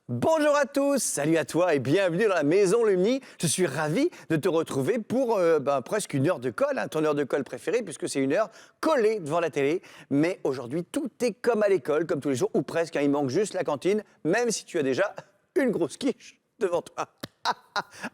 Bonjour à tous, salut à toi et bienvenue dans la Maison Lumni. Je suis ravi de te retrouver pour presque une heure de colle, ton heure de colle préférée puisque c'est une heure collée devant la télé. Mais aujourd'hui, tout est comme à l'école, comme tous les jours, ou presque. Il manque juste la cantine, même si tu as déjà une grosse quiche devant toi.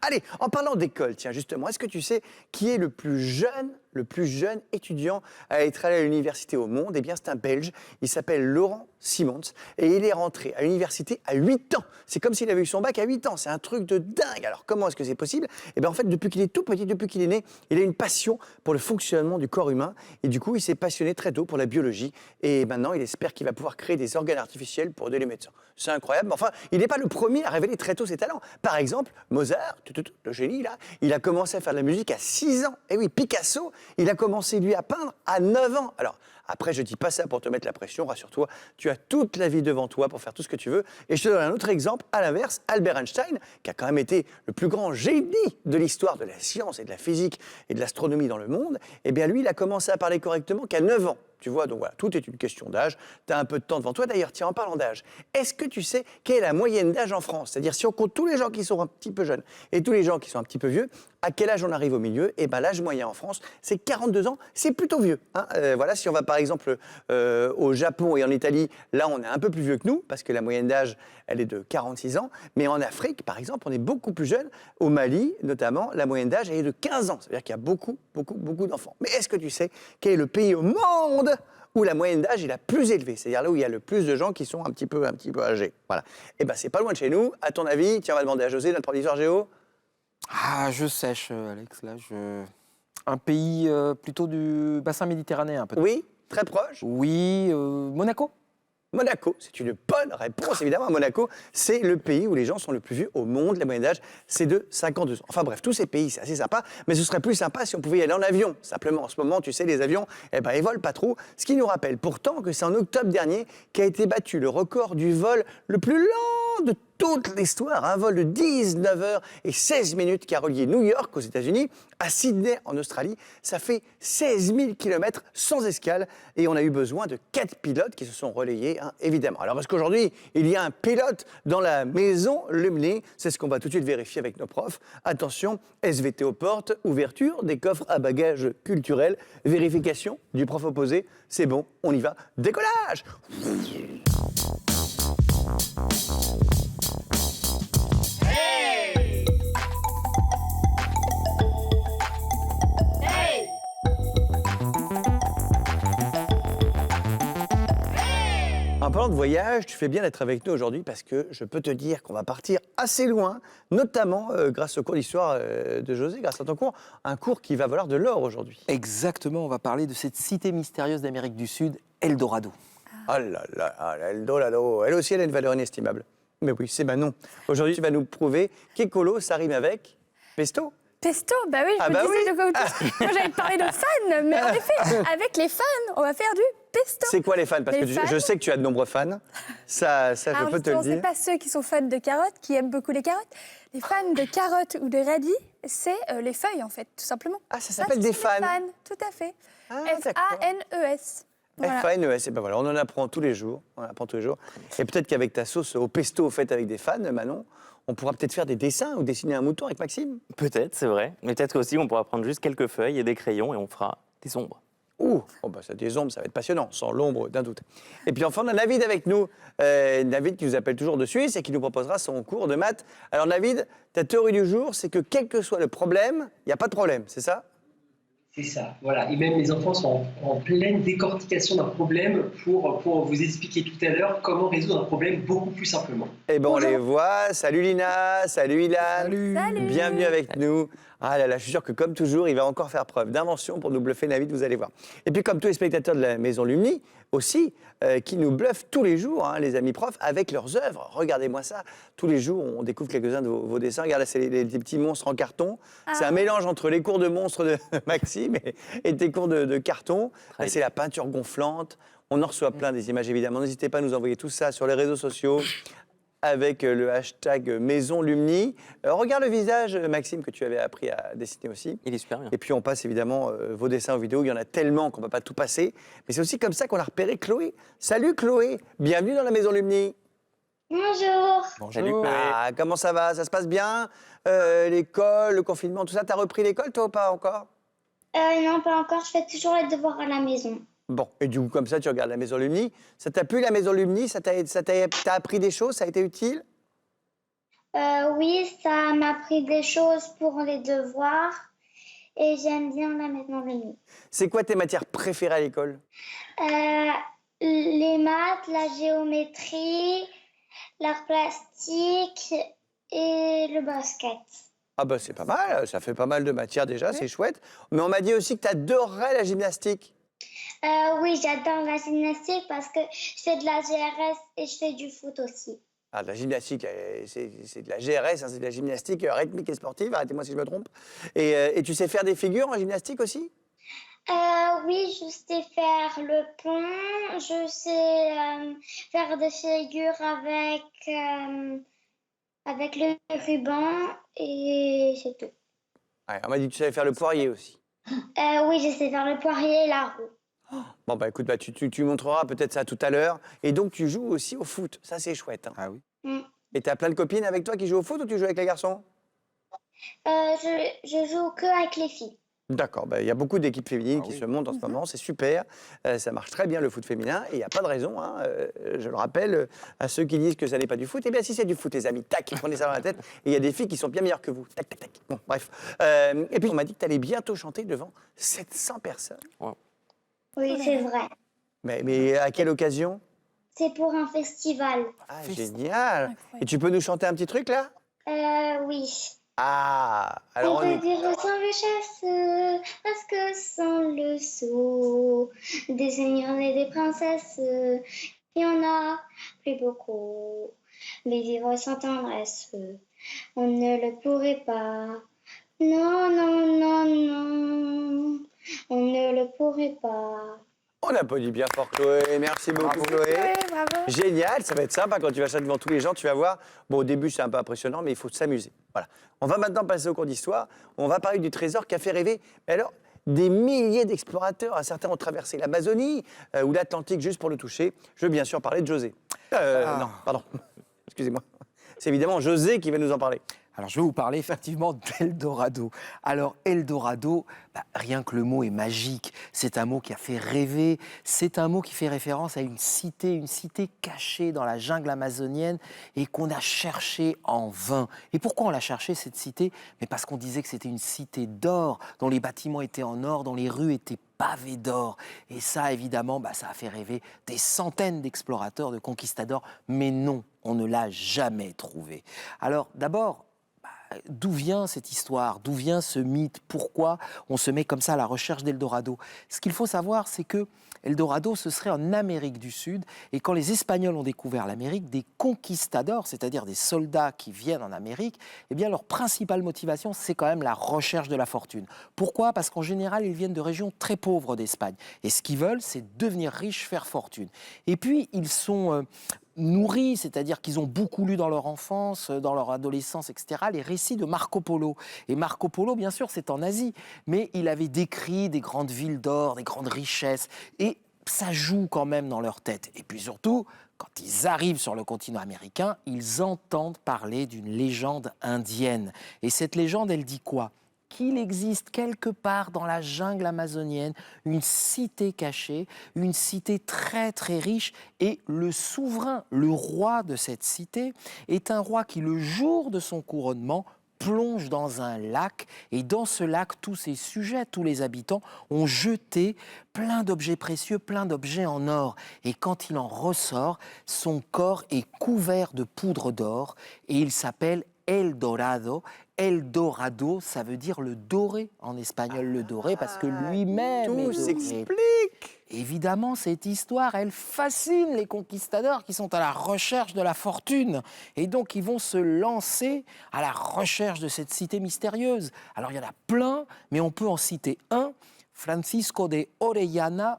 Allez, en parlant d'école, tiens justement, est-ce que tu sais qui est le plus jeune étudiant à être allé à l'université au monde? Eh bien, c'est un Belge, il s'appelle Laurent Simons et il est rentré à l'université à 8 ans. C'est comme s'il avait eu son bac à 8 ans, c'est un truc de dingue. Alors, comment est-ce que c'est possible? Eh bien, en fait, depuis qu'il est tout petit, depuis qu'il est né, il a une passion pour le fonctionnement du corps humain et du coup, il s'est passionné très tôt pour la biologie et maintenant, il espère qu'il va pouvoir créer des organes artificiels pour aider les médecins. C'est incroyable, mais enfin, il n'est pas le premier à révéler très tôt ses talents. Par exemple, Mozart, le génie, là, il a commencé à faire de la musique à 6 ans. Et oui, Picasso, il a commencé, lui, à peindre à 9 ans. Alors, après, je dis pas ça pour te mettre la pression, rassure-toi, tu as toute la vie devant toi pour faire tout ce que tu veux. Et je te donne un autre exemple, à l'inverse, Albert Einstein, qui a quand même été le plus grand génie de l'histoire de la science et de la physique et de l'astronomie dans le monde, eh bien lui, il a commencé à parler correctement qu'à 9 ans. Tu vois, donc voilà, tout est une question d'âge. Tu as un peu de temps devant toi. D'ailleurs, tiens, en parlant d'âge, est-ce que tu sais quelle est la moyenne d'âge en France? C'est-à-dire, si on compte tous les gens qui sont un petit peu jeunes et tous les gens qui sont un petit peu vieux, à quel âge on arrive au milieu? Eh bien, l'âge moyen en France, c'est 42 ans. C'est plutôt vieux. Voilà, si on va par exemple au Japon et en Italie, là, on est un peu plus vieux que nous, parce que la moyenne d'âge, elle est de 46 ans. Mais en Afrique, par exemple, on est beaucoup plus jeune. Au Mali, notamment, la moyenne d'âge, elle est de 15 ans. C'est-à-dire qu'il y a beaucoup d'enfants. Mais est-ce que tu sais quel est le pays au monde où la moyenne d'âge est la plus élevée, c'est-à-dire là où il y a le plus de gens qui sont un petit peu âgés. Voilà. Eh bien, c'est pas loin de chez nous. À ton avis, tiens, on va demander à José, notre prof d'histoire géo. Ah, je sèche, Alex, là, un pays plutôt du bassin méditerranéen, peut-être. Oui, très proche. Oui, Monaco. Monaco, c'est une bonne réponse, évidemment. Monaco, c'est le pays où les gens sont le plus vieux au monde. La moyenne d'âge, c'est de 52 ans. Enfin bref, tous ces pays, c'est assez sympa, mais ce serait plus sympa si on pouvait y aller en avion. Simplement, en ce moment, tu sais, les avions, eh ben, ils volent pas trop. Ce qui nous rappelle pourtant que c'est en octobre dernier qu'a été battu le record du vol le plus lent de toute l'histoire, un vol de 19 heures et 16 minutes qui a relié New York aux États-Unis à Sydney en Australie. Ça fait 16 000 km sans escale et on a eu besoin de 4 pilotes qui se sont relayés, évidemment. Alors, est-ce qu'aujourd'hui, il y a un pilote dans la Maison Lumni? C'est ce qu'on va tout de suite vérifier avec nos profs. Attention, SVT aux portes, ouverture des coffres à bagages culturels, vérification du prof opposé. C'est bon, on y va. Décollage! En parlant de voyage, tu fais bien d'être avec nous aujourd'hui parce que je peux te dire qu'on va partir assez loin, notamment grâce au cours d'histoire de José, grâce à ton cours, un cours qui va valoir de l'or aujourd'hui. Exactement, on va parler de cette cité mystérieuse d'Amérique du Sud, Eldorado. Ah là là, Eldorado, elle aussi elle a une valeur inestimable. Mais oui, c'est Manon. Aujourd'hui, tu vas nous prouver qu'écolo, ça rime avec pesto. Pesto, bah oui, je me disais de quoi moi j'allais te parler de fans, mais en effet, avec les fans, on va faire du pesto. C'est quoi les fans? Parce Les que fans. je sais que tu as de nombreux fans. Ça je Alors peux te le justement, dire. c'est pas ceux qui sont fans de carottes, qui aiment beaucoup les carottes. Les fans de carottes ou de radis, c'est les feuilles en fait, tout simplement. Ah, ça s'appelle des sont fans. Tout à fait. Ah, d'accord. F-A-N-E-S. Voilà. F-A-N-E-S, et ben voilà, on en apprend tous les jours. Et peut-être qu'avec ta sauce au pesto faite avec des fans, Manon, on pourra peut-être faire des dessins ou dessiner un mouton avec Maxime. Peut-être, c'est vrai. Mais peut-être aussi on pourra prendre juste quelques feuilles et des crayons et on fera des ombres. Ouh, oh bah ça, des ombres, ça va être passionnant, sans l'ombre d'un doute. Et puis enfin, on a Navid avec nous. Navid qui nous appelle toujours de Suisse et qui nous proposera son cours de maths. Alors Navid, ta théorie du jour, c'est que quel que soit le problème, il n'y a pas de problème, c'est ça? C'est ça, voilà. Et même les enfants sont en pleine décortication d'un problème pour vous expliquer tout à l'heure comment résoudre un problème beaucoup plus simplement. Eh ben on les voit. Salut Lina, salut Ilan. Salut. Salut. Bienvenue avec nous. Ah là là, je suis sûr que comme toujours, il va encore faire preuve d'invention pour nous bluffer Navid, vous allez voir. Et puis comme tous les spectateurs de la Maison Lumni aussi, qui nous bluffent tous les jours, les amis profs, avec leurs œuvres. Regardez-moi ça. Tous les jours, on découvre quelques-uns de vos dessins. Regarde là, c'est les petits monstres en carton. C'est un mélange entre les cours de monstres de Maxime et tes cours de carton. Là, c'est la peinture gonflante. On en reçoit plein des images, évidemment. N'hésitez pas à nous envoyer tout ça sur les réseaux sociaux avec le hashtag Maison Lumni. Regarde le visage, Maxime, que tu avais appris à dessiner aussi. Il est super bien. Et puis on passe évidemment vos dessins aux vidéos. Il y en a tellement qu'on ne peut pas tout passer. Mais c'est aussi comme ça qu'on a repéré Chloé. Salut Chloé, bienvenue dans la Maison Lumni. Bonjour. Salut, Bonjour. Chloé. Ah, comment ça va? Ça se passe bien? L'école, le confinement, tout ça, t'as repris l'école, toi, ou pas encore? Non, pas encore. Je fais toujours les devoirs à la maison. Bon, et du coup, comme ça, tu regardes la Maison Lumni. Ça t'a plu, la Maison Lumni? T'as appris des choses? Ça a été utile? Oui, ça m'a appris des choses pour les devoirs et j'aime bien la maison de nuit. C'est quoi tes matières préférées à l'école? Les maths, la géométrie, l'art plastique et le basket. Ah bah c'est pas mal, ça fait pas mal de matières déjà, c'est chouette. Mais on m'a dit aussi que t'adorais la gymnastique. Oui, j'adore la gymnastique parce que je fais de la GRS et je fais du foot aussi. Ah, de la gymnastique, c'est de la GRS, hein, c'est de la gymnastique rythmique et sportive, arrêtez-moi si je me trompe. Et tu sais faire des figures en gymnastique aussi? Oui, je sais faire le pont, je sais faire des figures avec le ruban et c'est tout. Ouais, on m'a dit que tu savais faire le poirier aussi. Oui, je sais faire le poirier et la roue. Bon bah écoute, bah, tu montreras peut-être ça tout à l'heure. Et donc tu joues aussi au foot, ça c'est chouette. Hein. Ah oui. Mm. Et t'as plein de copines avec toi qui jouent au foot ou tu joues avec les garçons? Je joue que avec les filles. D'accord, bah, il y a beaucoup d'équipes féminines Ah qui oui. se montent en ce moment, c'est super. Ça marche très bien le foot féminin et il n'y a pas de raison, hein, je le rappelle à ceux qui disent que ça n'est pas du foot. Eh bien si c'est du foot les amis, tac, prenez ça dans la tête. Et il y a des filles qui sont bien meilleures que vous, tac, tac, tac. Bon, bref. Et puis on m'a dit que tu allais bientôt chanter devant 700 personnes. Oui, c'est vrai. Mais à quelle occasion? C'est pour un festival. Ah, génial. Et tu peux nous chanter un petit truc là? Oui. Ah, alors On peut dire sans le chasse, parce que sans le sceau, des seigneurs et des princesses, il y en a plus beaucoup. Mais vivre sans tendresse, on ne le pourrait pas. Non, non, non, non, on ne le pourrait pas. on applaudit bien fort Chloé, merci beaucoup Chloé. Ouais, bravo. Génial, ça va être sympa quand tu vas chanter devant tous les gens, tu vas voir. Bon, au début, c'est un peu impressionnant, mais il faut s'amuser. Voilà. On va maintenant passer au cours d'histoire. On va parler du trésor qui a fait rêver. Mais alors, des milliers d'explorateurs. Certains ont traversé l'Amazonie ou l'Atlantique juste pour le toucher. Je veux bien sûr parler de José. Non, pardon. Excusez-moi. C'est évidemment José qui va nous en parler. Alors, je vais vous parler effectivement d'Eldorado. Alors, Eldorado, rien que le mot est magique. C'est un mot qui a fait rêver. C'est un mot qui fait référence à une cité cachée dans la jungle amazonienne et qu'on a cherchée en vain. Et pourquoi on l'a cherchée, cette cité? Mais parce qu'on disait que c'était une cité d'or, dont les bâtiments étaient en or, dont les rues étaient pavées d'or. Et ça, évidemment, ça a fait rêver des centaines d'explorateurs, de conquistadors. Mais non, on ne l'a jamais trouvé. Alors, d'abord, d'où vient cette histoire? D'où vient ce mythe? Pourquoi on se met comme ça à la recherche d'Eldorado? Ce qu'il faut savoir, c'est que Eldorado, ce serait en Amérique du Sud. Et quand les Espagnols ont découvert l'Amérique, des conquistadors, c'est-à-dire des soldats qui viennent en Amérique, eh bien, leur principale motivation, c'est quand même la recherche de la fortune. Pourquoi? Parce qu'en général, ils viennent de régions très pauvres d'Espagne. Et ce qu'ils veulent, c'est devenir riches, faire fortune. Et puis, ils sont nourris, c'est-à-dire qu'ils ont beaucoup lu dans leur enfance, dans leur adolescence, etc., les récits de Marco Polo. Et Marco Polo, bien sûr, c'est en Asie, mais il avait décrit des grandes villes d'or, des grandes richesses, et ça joue quand même dans leur tête. Et puis surtout, quand ils arrivent sur le continent américain, ils entendent parler d'une légende indienne. Et cette légende, elle dit quoi? Qu'il existe quelque part dans la jungle amazonienne une cité cachée, une cité très très riche, et le souverain, le roi de cette cité, est un roi qui, le jour de son couronnement, plonge dans un lac, et dans ce lac, tous ses sujets, tous les habitants ont jeté plein d'objets précieux, plein d'objets en or. Et quand il en ressort, son corps est couvert de poudre d'or, et il s'appelle Eldorado. Eldorado, ça veut dire le doré en espagnol, le doré, parce que lui-même est Tout doré. s'explique. Évidemment, cette histoire, elle fascine les conquistadors qui sont à la recherche de la fortune. Et donc, ils vont se lancer à la recherche de cette cité mystérieuse. Alors, il y en a plein, mais on peut en citer un, Francisco de Orellana,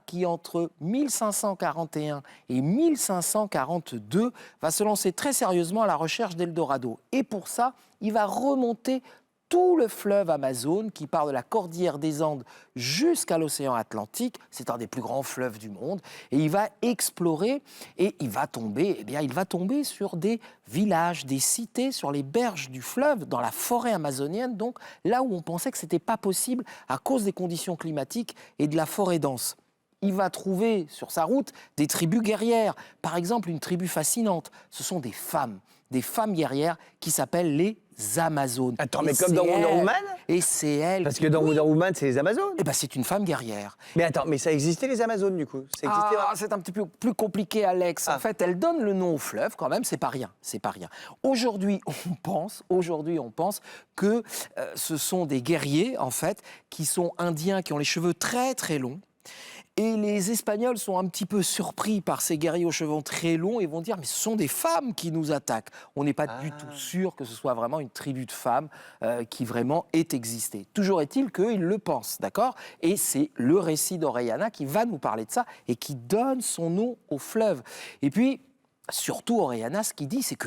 qui entre 1541 et 1542 va se lancer très sérieusement à la recherche d'Eldorado. Et pour ça, il va remonter tout le fleuve Amazone qui part de la cordillère des Andes jusqu'à l'océan Atlantique. C'est un des plus grands fleuves du monde. Et il va explorer et il va tomber sur des villages, des cités sur les berges du fleuve, dans la forêt amazonienne, donc là où on pensait que ce n'était pas possible à cause des conditions climatiques et de la forêt dense. Il va trouver sur sa route des tribus guerrières. Par exemple, une tribu fascinante, ce sont des femmes guerrières qui s'appellent les Amazones. Attends, mais comme dans Wonder Woman ? Et c'est elle. Parce que dans Wonder Woman, c'est les Amazones. Eh ben, c'est une femme guerrière. Mais attends, mais ça existait les Amazones du coup? Ça existait vraiment C'est un petit peu plus compliqué, Alex. En fait, elle donne le nom au fleuve quand même, c'est pas rien. Aujourd'hui, on pense que ce sont des guerriers, en fait, qui sont indiens, qui ont les cheveux très très longs. Et les Espagnols sont un petit peu surpris par ces guerriers aux cheveux très longs et vont dire « mais ce sont des femmes qui nous attaquent ». On n'est pas du tout sûr que ce soit vraiment une tribu de femmes qui vraiment ait existé. Toujours est-il qu'ils le pensent, d'accord? Et c'est le récit d'Orellana qui va nous parler de ça et qui donne son nom au fleuve. Et puis, surtout, Orellana, ce qu'il dit, c'est que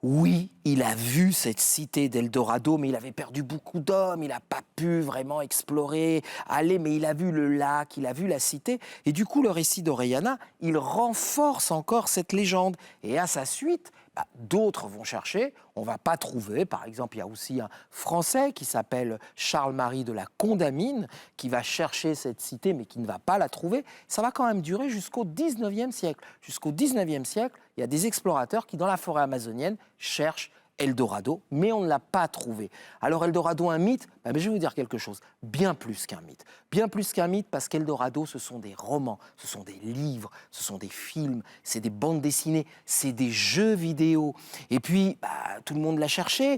oui, il a vu cette cité d'Eldorado, mais il avait perdu beaucoup d'hommes, il n'a pas pu vraiment explorer, aller, mais il a vu le lac, il a vu la cité. Et du coup, le récit d'Orellana, il renforce encore cette légende. Et à sa suite, d'autres vont chercher, on ne va pas trouver. Par exemple, il y a aussi un Français qui s'appelle Charles-Marie de la Condamine, qui va chercher cette cité, mais qui ne va pas la trouver. Ça va quand même durer jusqu'au 19e siècle. Jusqu'au 19e siècle, il y a des explorateurs qui, dans la forêt amazonienne, cherchent Eldorado, mais on ne l'a pas trouvé. Alors Eldorado, un mythe? Je vais vous dire quelque chose, bien plus qu'un mythe. Bien plus qu'un mythe parce qu'Eldorado, ce sont des romans, ce sont des livres, ce sont des films, c'est des bandes dessinées, c'est des jeux vidéo. Et puis, tout le monde l'a cherché.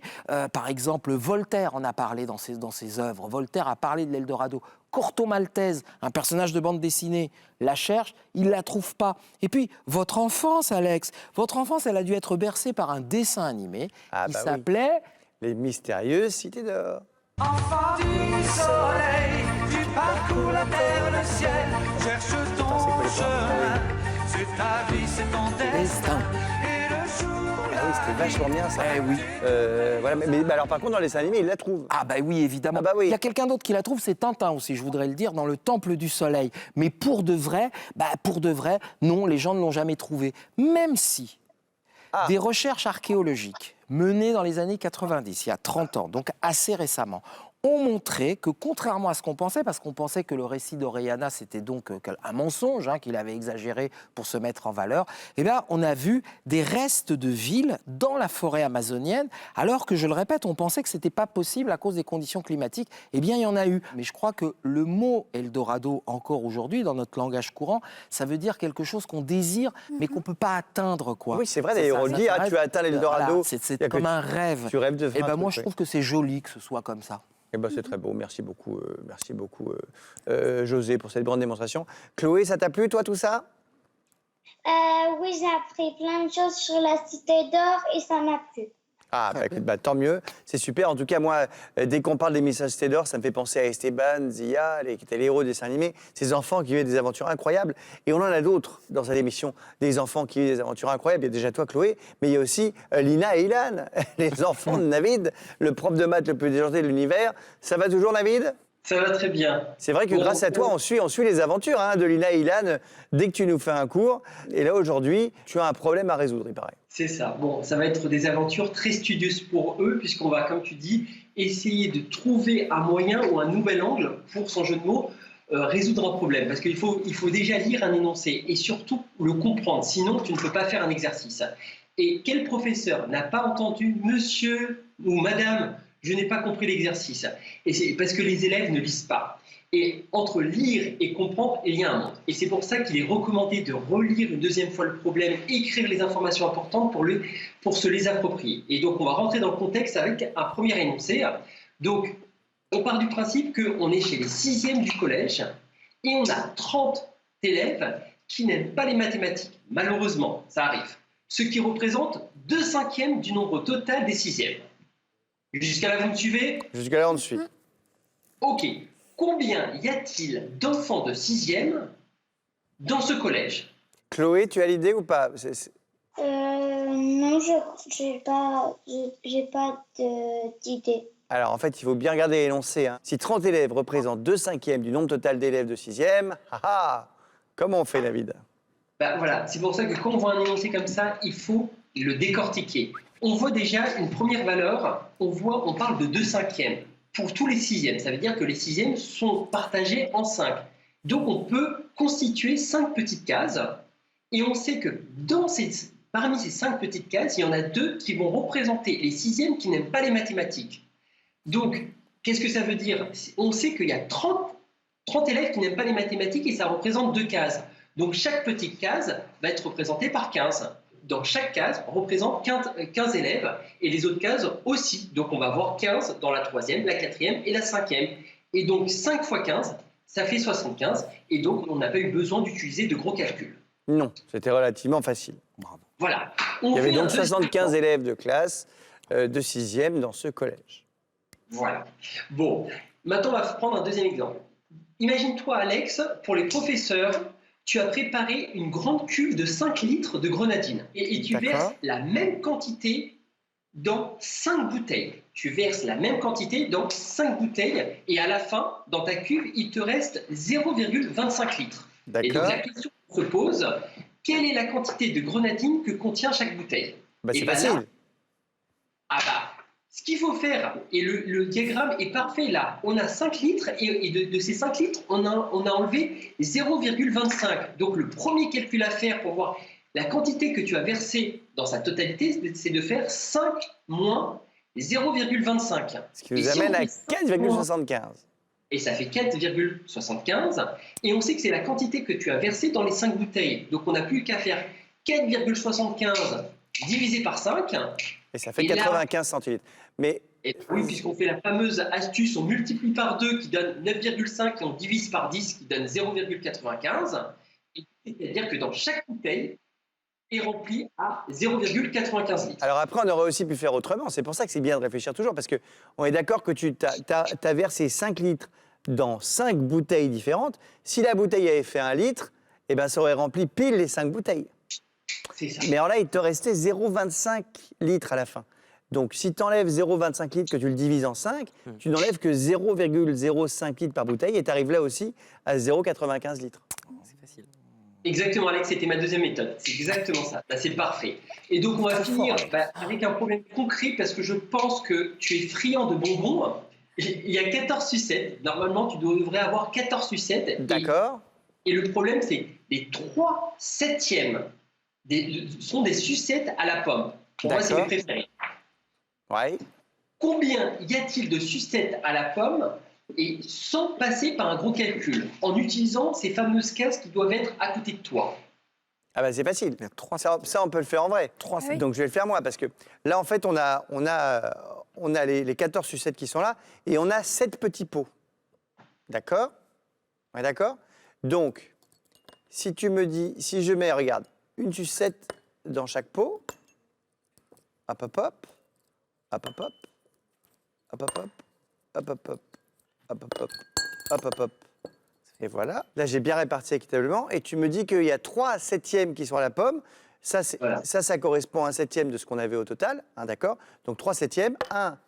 Par exemple, Voltaire en a parlé dans ses œuvres. Voltaire a parlé de l'Eldorado. Corto Maltese, un personnage de bande dessinée, la cherche, il ne la trouve pas. Et puis, votre enfance, Alex, elle a dû être bercée par un dessin animé qui s'appelait... Les mystérieuses cités d'or. Enfant du soleil, tu parcours la terre, le ciel, cherche ton chemin. C'est ta vie, c'est ton destin. Et le jour, Ah oui, c'était vachement bien ça. Eh oui. Voilà, mais alors par contre, dans les dessins animés, il la trouve. Ah oui, évidemment. Il y a quelqu'un d'autre qui la trouve, c'est Tintin aussi, je voudrais le dire, dans le Temple du Soleil. Mais pour de vrai, non, les gens ne l'ont jamais trouvé. Même si des recherches archéologiques menées dans les années 90, il y a 30 ans, donc assez récemment, ont montré que, contrairement à ce qu'on pensait, parce qu'on pensait que le récit d'Orellana, c'était donc un mensonge, qu'il avait exagéré pour se mettre en valeur, on a vu des restes de villes dans la forêt amazonienne, alors que, je le répète, on pensait que ce n'était pas possible à cause des conditions climatiques. Il y en a eu. Mais je crois que le mot Eldorado, encore aujourd'hui, dans notre langage courant, ça veut dire quelque chose qu'on désire, mais qu'on ne peut pas atteindre, quoi. Oui, c'est vrai, d'ailleurs, on le dit, tu as atteint l'Eldorado. Voilà, c'est comme un rêve. Tu rêves de faire moi, je trouve que c'est joli que ce soit comme ça. C'est très beau, merci beaucoup, José, pour cette grande démonstration. Chloé, ça t'a plu, toi, tout ça? Oui, j'ai appris plein de choses sur la cité d'or et ça m'a plu. Écoute, tant mieux, c'est super. En tout cas, moi, dès qu'on parle des messages Cité d'or, ça me fait penser à Esteban, Zia, qui étaient les héros des dessins animés, ces enfants qui vivaient des aventures incroyables. Et on en a d'autres dans cette émission, des enfants qui vivent des aventures incroyables. Il y a déjà toi, Chloé, mais il y a aussi Lina et Ilan, les enfants de Navid, le prof de maths le plus déjanté de l'univers. Ça va toujours, Navid? Ça va très bien. C'est vrai que grâce à toi, on suit les aventures de Lina et Ilan dès que tu nous fais un cours. Et là, aujourd'hui, tu as un problème à résoudre, il paraît. C'est ça. Bon, ça va être des aventures très studieuses pour eux, puisqu'on va, comme tu dis, essayer de trouver un moyen ou un nouvel angle pour son jeu de mots, résoudre un problème. Parce qu'il faut déjà lire un énoncé et surtout le comprendre. Sinon, tu ne peux pas faire un exercice. Et quel professeur n'a pas entendu monsieur ou madame, je n'ai pas compris l'exercice? Et c'est parce que les élèves ne lisent pas. Et entre lire et comprendre, il y a un monde. Et c'est pour ça qu'il est recommandé de relire une deuxième fois le problème, écrire les informations importantes pour se les approprier. Et donc, on va rentrer dans le contexte avec un premier énoncé. Donc, on part du principe qu'on est chez les 6e du collège et on a 30 élèves qui n'aiment pas les mathématiques. Malheureusement, ça arrive. Ce qui représente 2/5 du nombre total des 6e. Jusqu'à là, vous me suivez? Jusqu'à là, on te suit. Ok. Combien y a-t-il d'enfants de 6e dans ce collège? Chloé, tu as l'idée ou pas? Non, j'ai pas d'idée. Alors, en fait, il faut bien regarder l'énoncé. Hein. Si 30 élèves représentent 2/5 du nombre total d'élèves de 6e, comment on fait, David? Ben, voilà, c'est pour ça que quand on voit un énoncé comme ça, il faut le décortiquer. On voit déjà une première valeur, on parle de 2/5 pour tous les 6e. Ça veut dire que les 6e sont partagés en 5. Donc on peut constituer 5 petites cases et on sait que parmi ces 5 petites cases, il y en a 2 qui vont représenter les 6e qui n'aiment pas les mathématiques. Donc, qu'est-ce que ça veut dire? On sait qu'il y a 30 élèves qui n'aiment pas les mathématiques et ça représente 2 cases. Donc chaque petite case va être représentée par 15. Dans chaque case représente 15 élèves et les autres cases aussi. Donc on va avoir 15 dans la 3e, la 4e et la 5e. Et donc 5 fois 15, ça fait 75. Et donc on n'a pas eu besoin d'utiliser de gros calculs. Non, c'était relativement facile. Bravo. Voilà. Il y avait donc un deuxième 75 exemple. élèves de classe de 6e dans ce collège. Voilà. Bon, maintenant on va prendre un deuxième exemple. Imagine-toi, Alex, pour les professeurs, tu as préparé une grande cuve de 5 litres de grenadine et tu D'accord. verses la même quantité dans 5 bouteilles. Tu verses la même quantité dans 5 bouteilles et à la fin, dans ta cuve, il te reste 0,25 litres. Et donc D'accord. la question se pose, quelle est la quantité de grenadine que contient chaque bouteille? Bah, Et c'est ben là, facile. ce qu'il faut faire, et le diagramme est parfait là, on a 5 litres et de ces 5 litres, on a enlevé 0,25. Donc le premier calcul à faire pour voir la quantité que tu as versée dans sa totalité, c'est de faire 5 moins 0,25. Ce qui nous amène à 4,75. Et ça fait 4,75. Et on sait que c'est la quantité que tu as versée dans les 5 bouteilles. Donc on n'a plus qu'à faire 4,75 divisé par 5. Et ça fait Et là- 95 centilitres. Mais Et oui, puisqu'on fait la fameuse astuce, on multiplie par 2 qui donne 9,5 et on divise par 10 qui donne 0,95. C'est-à-dire que dans chaque bouteille est remplie à 0,95 litres. alors après, on aurait aussi pu faire autrement. C'est pour ça que c'est bien de réfléchir toujours, parce qu'on est d'accord que tu as versé 5 litres dans 5 bouteilles différentes. Si la bouteille avait fait 1 litre, eh ben, ça aurait rempli pile les 5 bouteilles. C'est ça. Mais alors là, il te restait 0,25 litres à la fin. Donc, si tu enlèves 0,25 litres, que tu le divises en 5, tu n'enlèves que 0,05 litres par bouteille et tu arrives là aussi à 0,95 litres. C'est facile. Exactement, Alex, c'était ma deuxième méthode. C'est exactement ça. Bah, c'est parfait. Et donc, on va finir avec un problème concret parce que je pense que tu es friand de bonbons. Il y a 14 sucettes. Normalement, tu devrais avoir 14 sucettes. D'accord. Et le problème, c'est les 3/7 sont des sucettes à la pomme. Pour moi, c'est mes D'accord. préférés. Ouais. Combien y a-t-il de sucettes à la pomme et sans passer par un gros calcul, en utilisant ces fameuses cases qui doivent être à côté de toi? Ah bah c'est facile. Il y a 3 Ça, on peut le faire en vrai. 3 Ah oui. Donc je vais le faire moi, parce que là, en fait, on a les 14 sucettes qui sont là et on a 7 petits pots. D'accord? On est d'accord? Donc, si tu me dis, si je mets, regarde, une sucette dans chaque pot, hop, hop, hop, hop, hop, hop, hop, hop, hop, hop, hop, hop, hop, hop, hop, hop, hop, hop. Et voilà. Là, j'ai bien réparti équitablement. Et tu me dis qu'il y a 3/7 qui sont à la pomme. Ça, Voilà. ça correspond à 1/7 de ce qu'on avait au total. Hein, d'accord? Donc 3/7. 1,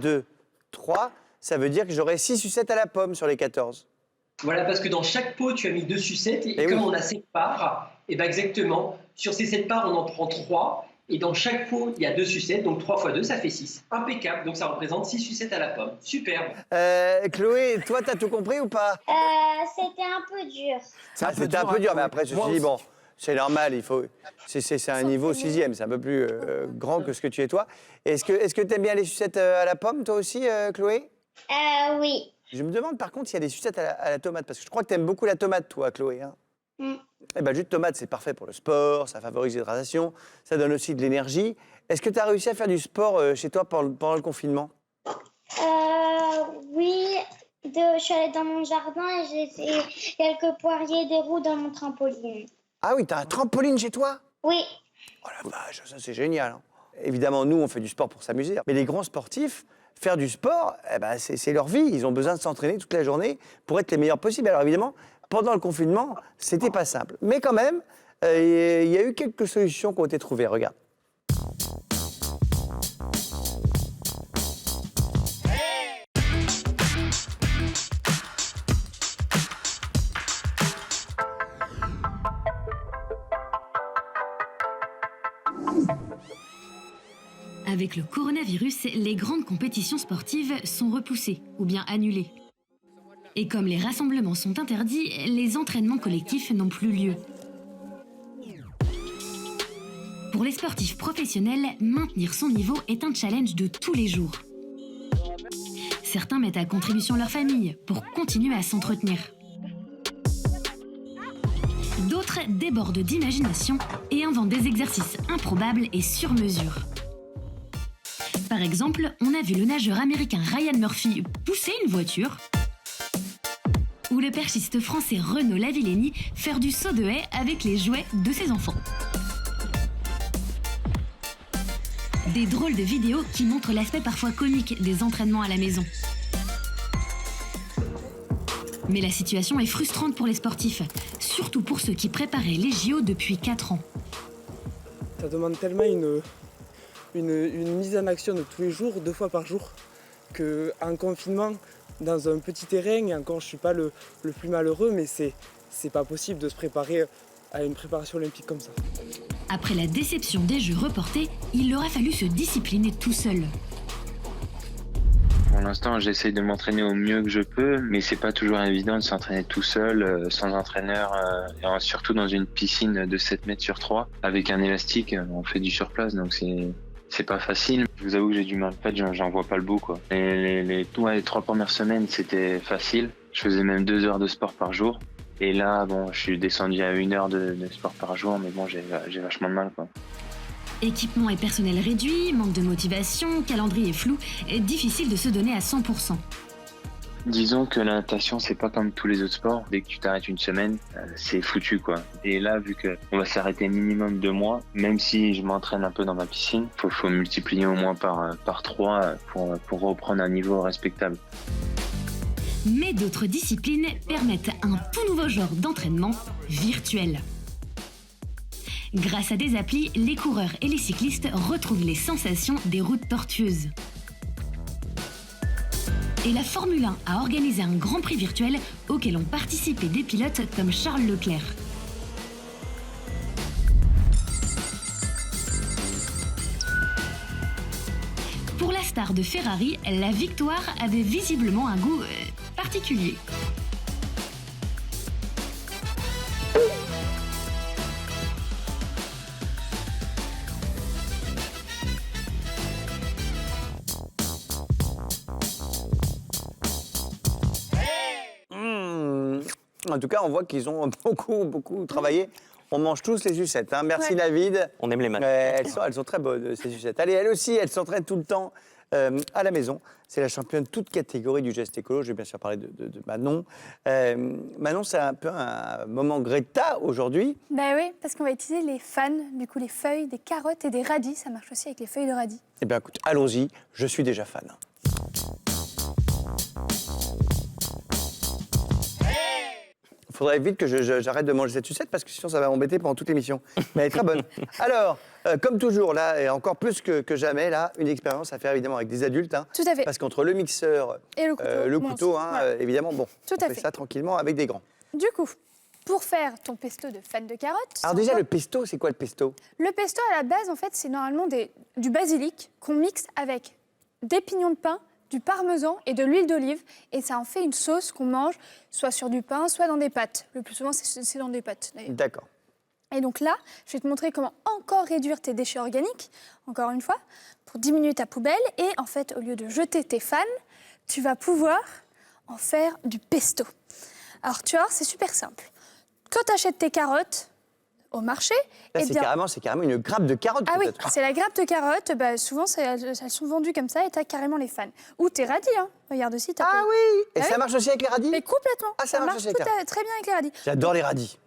2, 3. Ça veut dire que j'aurai 6 sucettes à la pomme sur les 14. Voilà, parce que dans chaque pot, tu as mis 2 sucettes et Eh comme oui. on a 7 parts, et ben exactement, sur ces 7 parts, on en prend 3 et dans chaque pot, il y a 2 sucettes, donc 3 fois 2, ça fait 6. Impeccable, donc ça représente 6 sucettes à la pomme. Superbe. Chloé, toi, t'as tout compris ou pas? C'était un peu dur. C'était un peu dur, mais après, je me suis dit, bon, c'est normal, il faut. C'est un niveau 6e, c'est un peu plus grand que ce que tu es toi. Est-ce que tu aimes bien les sucettes à la pomme, toi aussi, Chloé? Oui. Je me demande par contre s'il y a des sucettes à la tomate, parce que je crois que tu aimes beaucoup la tomate, toi, Chloé. Hein. Mm. Eh ben, le jus de tomate, c'est parfait pour le sport, ça favorise l'hydratation, ça donne aussi de l'énergie. Est-ce que tu as réussi à faire du sport chez toi pendant le confinement? Oui. Je suis allée dans mon jardin et j'ai fait quelques poiriers, des roues dans mon trampoline. Ah oui, tu as un trampoline chez toi? Oui. Oh la vache, ça c'est génial. Hein. Évidemment, nous, on fait du sport pour s'amuser. Mais les grands sportifs, faire du sport, eh ben, c'est leur vie. Ils ont besoin de s'entraîner toute la journée pour être les meilleurs possibles. Alors évidemment, pendant le confinement, c'était pas simple. Mais quand même, il y a eu quelques solutions qui ont été trouvées. Regarde. Hey Avec le coronavirus, les grandes compétitions sportives sont repoussées ou bien annulées. Et comme les rassemblements sont interdits, les entraînements collectifs n'ont plus lieu. Pour les sportifs professionnels, maintenir son niveau est un challenge de tous les jours. Certains mettent à contribution leur famille pour continuer à s'entretenir. D'autres débordent d'imagination et inventent des exercices improbables et sur mesure. Par exemple, on a vu le nageur américain Ryan Murphy pousser une voiture, ou le perchiste français Renaud Lavillenie faire du saut de haie avec les jouets de ses enfants. Des drôles de vidéos qui montrent l'aspect parfois comique des entraînements à la maison. Mais la situation est frustrante pour les sportifs, surtout pour ceux qui préparaient les JO depuis 4 ans. Ça demande tellement une mise en action de tous les jours, 2 fois par jour, qu'en confinement, dans un petit terrain, et encore je ne suis pas le plus malheureux, mais c'est pas possible de se préparer à une préparation olympique comme ça. Après la déception des Jeux reportés, il leur a fallu se discipliner tout seul. Pour l'instant, j'essaye de m'entraîner au mieux que je peux, mais c'est pas toujours évident de s'entraîner tout seul, sans entraîneur, et surtout dans une piscine de 7 mètres sur 3. Avec un élastique, on fait du surplace, donc c'est pas facile. Je vous avoue que j'ai du mal. En fait, j'en vois pas le bout, quoi. Les 3 premières semaines, c'était facile. Je faisais même 2 heures de sport par jour. Et là, bon, je suis descendu à 1 heure de sport par jour, mais bon, j'ai vachement de mal, quoi. Équipement et personnel réduit, manque de motivation, calendrier flou, et difficile de se donner à 100%. Disons que la natation, c'est pas comme tous les autres sports. Dès que tu t'arrêtes une semaine, c'est foutu, quoi. Et là, vu qu'on va s'arrêter minimum 2 mois, même si je m'entraîne un peu dans ma piscine, faut multiplier au moins par 3 pour reprendre un niveau respectable. Mais d'autres disciplines permettent un tout nouveau genre d'entraînement virtuel. Grâce à des applis, les coureurs et les cyclistes retrouvent les sensations des routes tortueuses. Et la Formule 1 a organisé un Grand Prix virtuel auquel ont participé des pilotes comme Charles Leclerc. Pour la star de Ferrari, la victoire avait visiblement un goût particulier. En tout cas, on voit qu'ils ont beaucoup travaillé. On mange tous les sucettes. Hein. Merci, Ouais. David. On aime les maths. Elles sont très bonnes, ces sucettes. Allez, elle aussi, elle s'entraîne tout le temps à la maison. C'est la championne toute catégorie du geste écolo. Je vais bien sûr parler de Manon. Manon, c'est un peu un moment Greta aujourd'hui. Ben oui, parce qu'on va utiliser les fans, du coup les feuilles, des carottes et des radis. Ça marche aussi avec les feuilles de radis. Eh bien, écoute, allons-y. Je suis déjà fan. Il faudrait vite que j'arrête de manger cette sucette parce que sinon ça va m'embêter pendant toute l'émission. Mais elle est très bonne. Alors, comme toujours, là, et encore plus que jamais, là, une expérience à faire évidemment avec des adultes. Hein, Tout à fait. parce qu'entre le mixeur, Et le couteau. hein, Voilà. évidemment, bon, Tout on à fait fait. ça tranquillement avec des grands. Du coup, pour faire ton pesto de fan de carottes... Alors c'est déjà, encore- le pesto, c'est quoi le pesto? Le pesto, à la base, en fait, c'est normalement du basilic qu'on mixe avec des pignons de pain, du parmesan et de l'huile d'olive. Et ça en fait une sauce qu'on mange soit sur du pain, soit dans des pâtes. Le plus souvent, c'est dans des pâtes, d'ailleurs. D'accord. Et donc là, je vais te montrer comment encore réduire tes déchets organiques, encore une fois, pour diminuer ta poubelle. Et en fait, au lieu de jeter tes fans, tu vas pouvoir en faire du pesto. Alors, tu vois, c'est super simple. Quand tu achètes tes carottes au marché, Là, eh c'est bien- carrément une grappe de carottes, ah oui, peut-être. c'est la grappe de carottes. Bah, souvent, elles sont vendues comme ça et tu as carrément les fans. Ou tes radis, hein. Regarde aussi. Ah oui. Et Ah ça oui. marche aussi avec les radis? Mais complètement. Ah, ça marche aussi avec très bien avec les radis. J'adore les radis.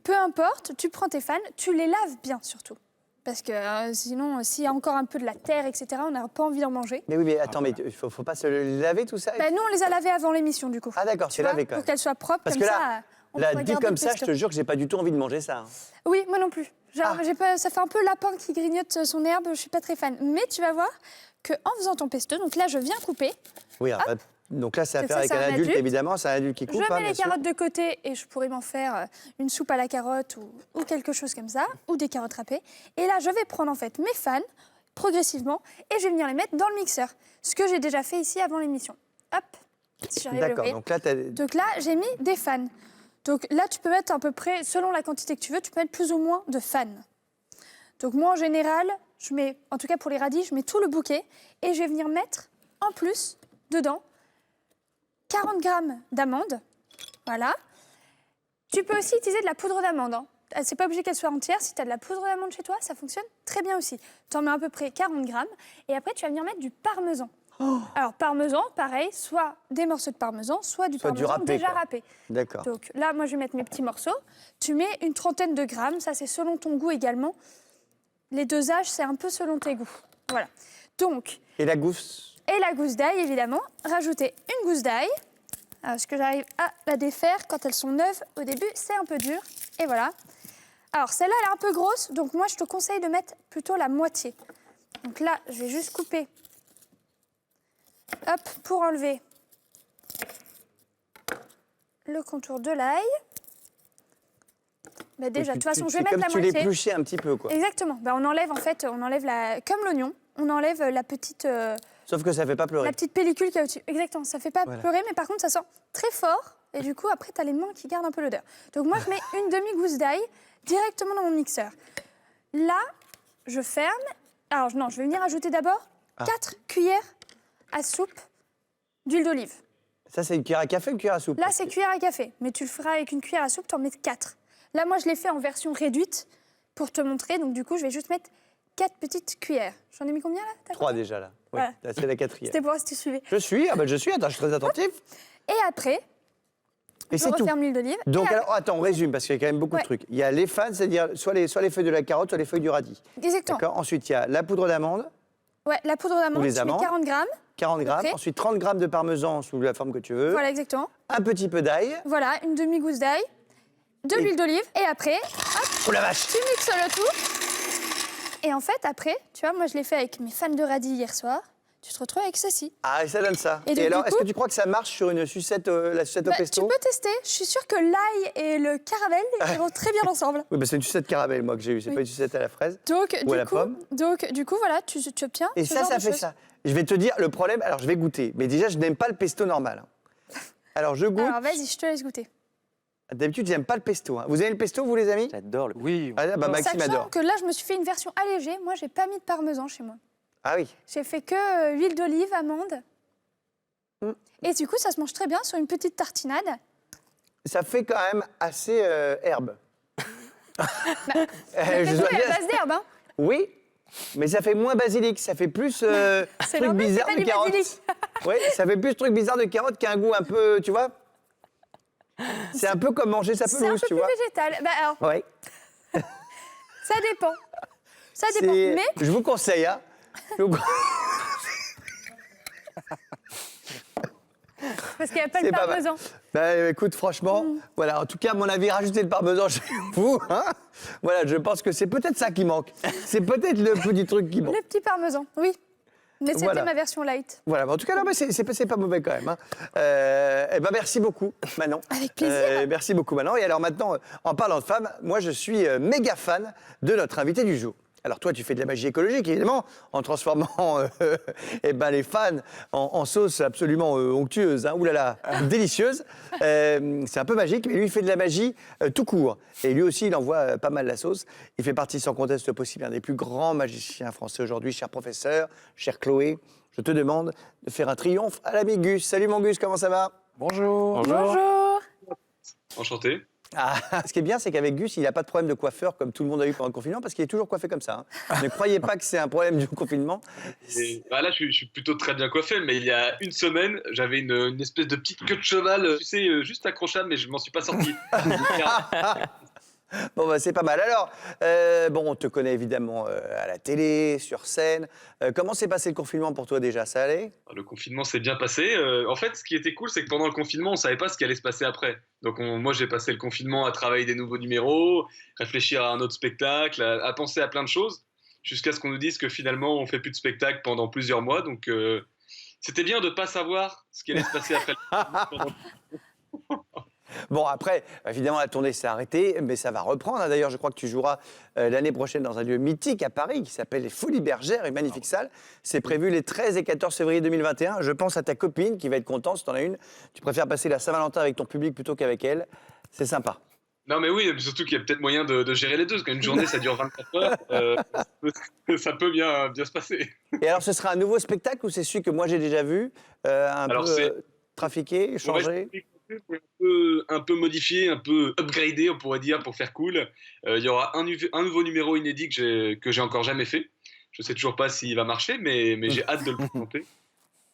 Peu importe, tu prends tes fans, tu les laves bien surtout. Parce que sinon, s'il y a encore un peu de la terre, etc., on n'a pas envie d'en manger. Mais oui, mais attends, mais il faut pas se le laver tout ça? Bah, nous, on les a lavés avant l'émission, du coup. Ah d'accord, Tu c'est vois, lavé quand même. pour qu'elles soient propres, Parce comme que là, ça, on là, pourra dit garder comme le ça, je pesto. te jure que j'ai pas du tout envie de manger ça. Hein. Oui, moi non plus. Genre, Ah. ça fait un peu lapin qui grignote son herbe, je suis pas très fan. Mais tu vas voir qu'en faisant ton pesto, donc là, je viens couper. Oui, alors, donc là, c'est à Donc faire ça, avec c'est un un adulte, adulte. évidemment. C'est un adulte qui Je coupe, mets hein, les bien sûr. carottes de côté et je pourrais m'en faire une soupe à la carotte ou quelque chose comme ça, ou des carottes râpées. Et là, je vais prendre en fait mes fans progressivement et je vais venir les mettre dans le mixeur. Ce que j'ai déjà fait ici avant l'émission. Hop, si j'arrive à D'accord, l'ouvrir. donc là, J'ai mis des fans. Donc là, tu peux mettre à peu près, selon la quantité que tu veux, tu peux mettre plus ou moins de fans. Donc moi, en général, je mets, en tout cas pour les radis, je mets tout le bouquet et je vais venir mettre en plus dedans 40 grammes d'amandes. Voilà. Tu peux aussi utiliser de la poudre d'amande. Hein. C'est pas obligé qu'elle soit entière. Si tu as de la poudre d'amande chez toi, ça fonctionne très bien aussi. Tu en mets à peu près 40 grammes et après, tu vas venir mettre du parmesan. Alors, parmesan, pareil, soit des morceaux de parmesan, soit du parmesan râpé, déjà quoi. râpé. d'accord. Donc là, moi, je vais mettre mes petits morceaux. Tu mets une trentaine de grammes. Ça, c'est selon ton goût également. Les dosages, c'est un peu selon tes goûts. Voilà. Donc, Et la gousse? et la gousse d'ail, évidemment. Rajoutez une gousse d'ail. Est-ce que j'arrive à la défaire? Quand elles sont neuves, au début, c'est un peu dur. Et voilà. Alors, celle-là, elle est un peu grosse. Donc, moi, je te conseille de mettre plutôt la moitié. Donc là, je vais juste couper. Hop, pour enlever le contour de l'ail. Bah déjà, de toute façon, je vais mettre la comme tu moitié. l'épluchais un petit peu, quoi. Exactement. Bah, on enlève, en fait, comme l'oignon, on enlève la petite... Sauf que ça fait pas pleurer. La petite pellicule qu'il y a au-dessus. Exactement, ça fait pas Voilà. pleurer, mais par contre, ça sent très fort. Et du coup, après, tu as les mains qui gardent un peu l'odeur. Donc moi, je mets une demi-gousse d'ail directement dans mon mixeur. Là, je ferme. Alors non, je vais venir ajouter d'abord 4 cuillères à soupe d'huile d'olive. Ça, c'est une cuillère à café ou une cuillère à soupe? Là, c'est cuillère à café. Mais tu le feras avec une cuillère à soupe, tu en mets 4. Là, moi, je l'ai fait en version réduite pour te montrer. Donc du coup, je vais juste mettre 4 petites cuillères. J'en ai mis combien là? T'as 3 déjà, là. Oui, Voilà. là, c'est la 4e. C'était pour voir si tu suivais. Je suis, attends, je suis très attentif. Et après, Et je c'est tout. referme l'huile d'olive. Donc, Et alors, attends, on résume, parce qu'il y a quand même beaucoup Ouais. de trucs. Il y a les fans, c'est-à-dire soit les feuilles de la carotte, soit les feuilles du radis. Exactement. D'accord. Ensuite, il y a la poudre d'amande, Ouais, la poudre d'amande, Ou les tu mets amandes. 40 grammes. 40 grammes. Après. Ensuite, 30 grammes de parmesan sous la forme que tu veux. Voilà, exactement. Un petit peu d'ail. Voilà, une demi-gousse d'ail, de Et- l'huile d'olive. Et après, Oh la vache! tu mixes le tout. Et en fait, après, tu vois, moi, je l'ai fait avec mes fans de radis hier soir. Tu te retrouves avec ceci. Ah, et ça donne ça. Et donc, alors, du est-ce coup- que tu crois que ça marche sur une sucette, la sucette au Bah, tu pesto? peux tester. Je suis sûre que l'ail et le caramel, ils vont très bien ensemble. Oui, bah, c'est une sucette caramel, moi, que j'ai eue. C'est Oui. pas une sucette à la fraise. Donc, Ou à la du coup, pomme. voilà, tu obtiens Et ce ça, genre ça de fait choses. ça. Je vais te dire, le problème, alors je vais goûter. Mais déjà, je n'aime pas le pesto normal. hein. Alors, je goûte. Alors, vas-y, je te laisse goûter. D'habitude, j'aime pas le pesto. hein. Vous aimez le pesto, vous, les amis? J'adore le. Oui. Ah, bah, Maxime Sachant adore. que là, je me suis fait une version allégée. Moi, j'ai pas mis de parmesan chez moi. Ah oui. J'ai fait que huile d'olive, amande. Mm. Et du coup, ça se mange très bien sur une petite tartinade. Ça fait quand même assez herbe. Le Je pesto dois est à dire- base d'herbe, hein. Oui, mais ça fait moins basilic. Ça fait plus C'est truc normal, bizarre c'est pas de du carotte. basilic. Oui, ça fait plus truc bizarre de carotte qu'un goût un peu, tu vois. C'est un peu comme manger sa C'est un pelouse, peu tu plus vois. végétal. Bah, alors, Oui. ça dépend. Ça dépend. C'est- Mais Je vous conseille, hein. Je vous- parce qu'il n'y a pas le C'est pas mal. parmesan. Bah, écoute, franchement, voilà. En tout cas, à mon avis, rajoutez le parmesan chez vous. Hein, voilà, je pense que c'est peut-être ça qui manque. C'est peut-être le petit truc qui manque. Le petit parmesan, oui. Mais c'était Voilà. ma version light. Voilà, mais en tout cas, non, mais c'est pas mauvais quand même. Hein. Eh ben, merci beaucoup, Manon. Avec plaisir. Merci beaucoup, Manon. Et alors maintenant, en parlant de femmes, moi, je suis méga fan de notre invité du jour. Alors toi, tu fais de la magie écologique, évidemment, en transformant eh ben, les fans en sauce absolument onctueuse, hein, oulala, délicieuse. C'est un peu magique, mais lui, il fait de la magie tout court. Et lui aussi, il envoie pas mal la sauce. Il fait partie sans conteste possible, un des plus grands magiciens français aujourd'hui. Cher professeur, chère Chloé, je te demande de faire un triomphe à l'ami Gus. Salut mon Gus, comment ça va? Bonjour. Bonjour. Enchanté. Ah, ce qui est bien, c'est qu'avec Gus, il n'a pas de problème de coiffeur comme tout le monde a eu pendant le confinement, parce qu'il est toujours coiffé comme ça. hein. Ne croyez pas que c'est un problème du confinement. Et, bah là, je suis plutôt très bien coiffé, mais il y a une semaine, j'avais une espèce de petite queue de cheval, tu sais, juste accrochable, mais je m'en suis pas sorti. Bon, bah, c'est pas mal. Alors, bon, on te connaît évidemment à la télé, sur scène. Comment s'est passé le confinement pour toi déjà? Ça allait? Le confinement s'est bien passé. En fait, ce qui était cool, c'est que pendant le confinement, on savait pas ce qui allait se passer après. Donc, moi, j'ai passé le confinement à travailler des nouveaux numéros, réfléchir à un autre spectacle, à penser à plein de choses, jusqu'à ce qu'on nous dise que finalement, on fait plus de spectacle pendant plusieurs mois. Donc, c'était bien de pas savoir ce qui allait se passer après. Bon, après, évidemment, la tournée s'est arrêtée, mais ça va reprendre. D'ailleurs, je crois que tu joueras l'année prochaine dans un lieu mythique à Paris qui s'appelle les Folies Bergères, une magnifique salle. C'est prévu les 13 et 14 février 2021. Je pense à ta copine qui va être contente si tu en as une. Tu préfères passer la Saint-Valentin avec ton public plutôt qu'avec elle. C'est sympa. Non, mais oui, surtout qu'il y a peut-être moyen de gérer les deux, parce qu'une journée, ça dure 24 heures, ça peut bien se passer. Et alors, ce sera un nouveau spectacle ou c'est celui que moi j'ai déjà vu, trafiqué, changé? Un peu modifié, un peu upgradé, on pourrait dire, pour faire cool. Il y aura un nouveau numéro inédit que j'ai encore jamais fait. Je sais toujours pas s'il va marcher, mais j'ai hâte de le présenter.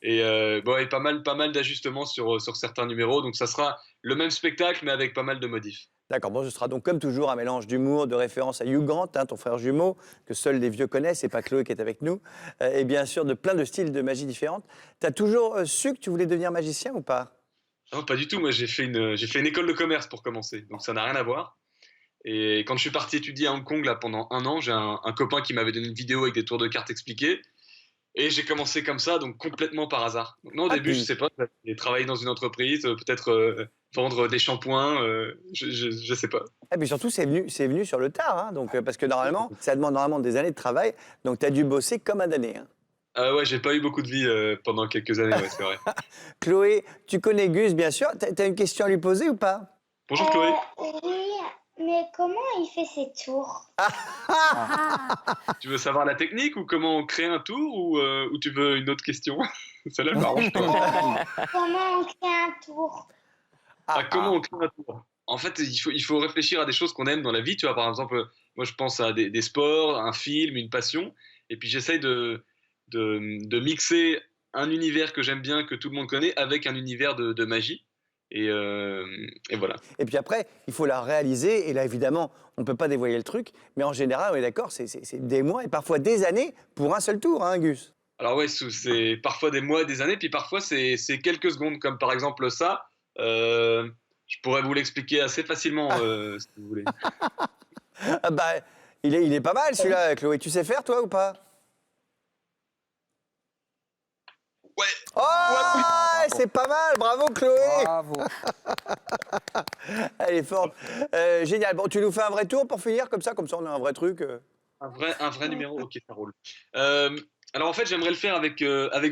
Et et pas mal d'ajustements sur certains numéros. Donc ça sera le même spectacle, mais avec pas mal de modifs. D'accord, bon, ce sera donc comme toujours un mélange d'humour, de référence à Hugh Grant, ton frère jumeau, que seuls les vieux connaissent, et pas Chloé qui est avec nous, et bien sûr de plein de styles de magie différentes. Tu as toujours su que tu voulais devenir magicien ou pas? Non, pas du tout. Moi, j'ai fait une école de commerce pour commencer, donc ça n'a rien à voir. Et quand je suis parti étudier à Hong Kong là, pendant 1 an, j'ai un copain qui m'avait donné une vidéo avec des tours de cartes expliqués. Et j'ai commencé comme ça, donc complètement par hasard. Donc, non, au début, je sais pas, j'ai travaillé dans une entreprise, peut-être vendre des shampoings, je sais pas. Et puis surtout, c'est venu sur le tard, hein, donc, parce que normalement, ça demande normalement des années de travail, donc tu as dû bosser comme un damné. Hein. Ouais, j'ai pas eu beaucoup de vie pendant quelques années, ouais, c'est vrai. Chloé, tu connais Gus, bien sûr. Tu as une question à lui poser ou pas? Bonjour Chloé. Oui, mais comment il fait ses tours? Tu veux savoir la technique ou comment on crée un tour ou tu veux une autre question? Celle-là, elle m'arrange pas. Comment on crée un tour? Comment on crée un tour? En fait, il faut réfléchir à des choses qu'on aime dans la vie. Tu vois, par exemple, moi, je pense à des sports, un film, une passion. Et puis, j'essaye de mixer un univers que j'aime bien, que tout le monde connaît, avec un univers de magie. Et voilà. Et puis après, il faut la réaliser. Et là, évidemment, on ne peut pas dévoiler le truc. Mais en général, on est d'accord, c'est des mois et parfois des années pour un seul tour, hein, Gus? Alors ouais, c'est parfois des mois, des années. Puis parfois, c'est quelques secondes. Comme par exemple ça. Je pourrais vous l'expliquer assez facilement, si vous voulez. Ah bah, il est pas mal, celui-là, Chloé. Tu sais faire, toi, ou pas? Ouais. Oh, ouais, c'est pas mal, bravo Chloé. Bravo. Elle est forte. Génial. Bon, tu nous fais un vrai tour pour finir, comme ça on a un vrai truc. Un vrai numéro, ok, ça roule. Alors en fait, j'aimerais le faire avec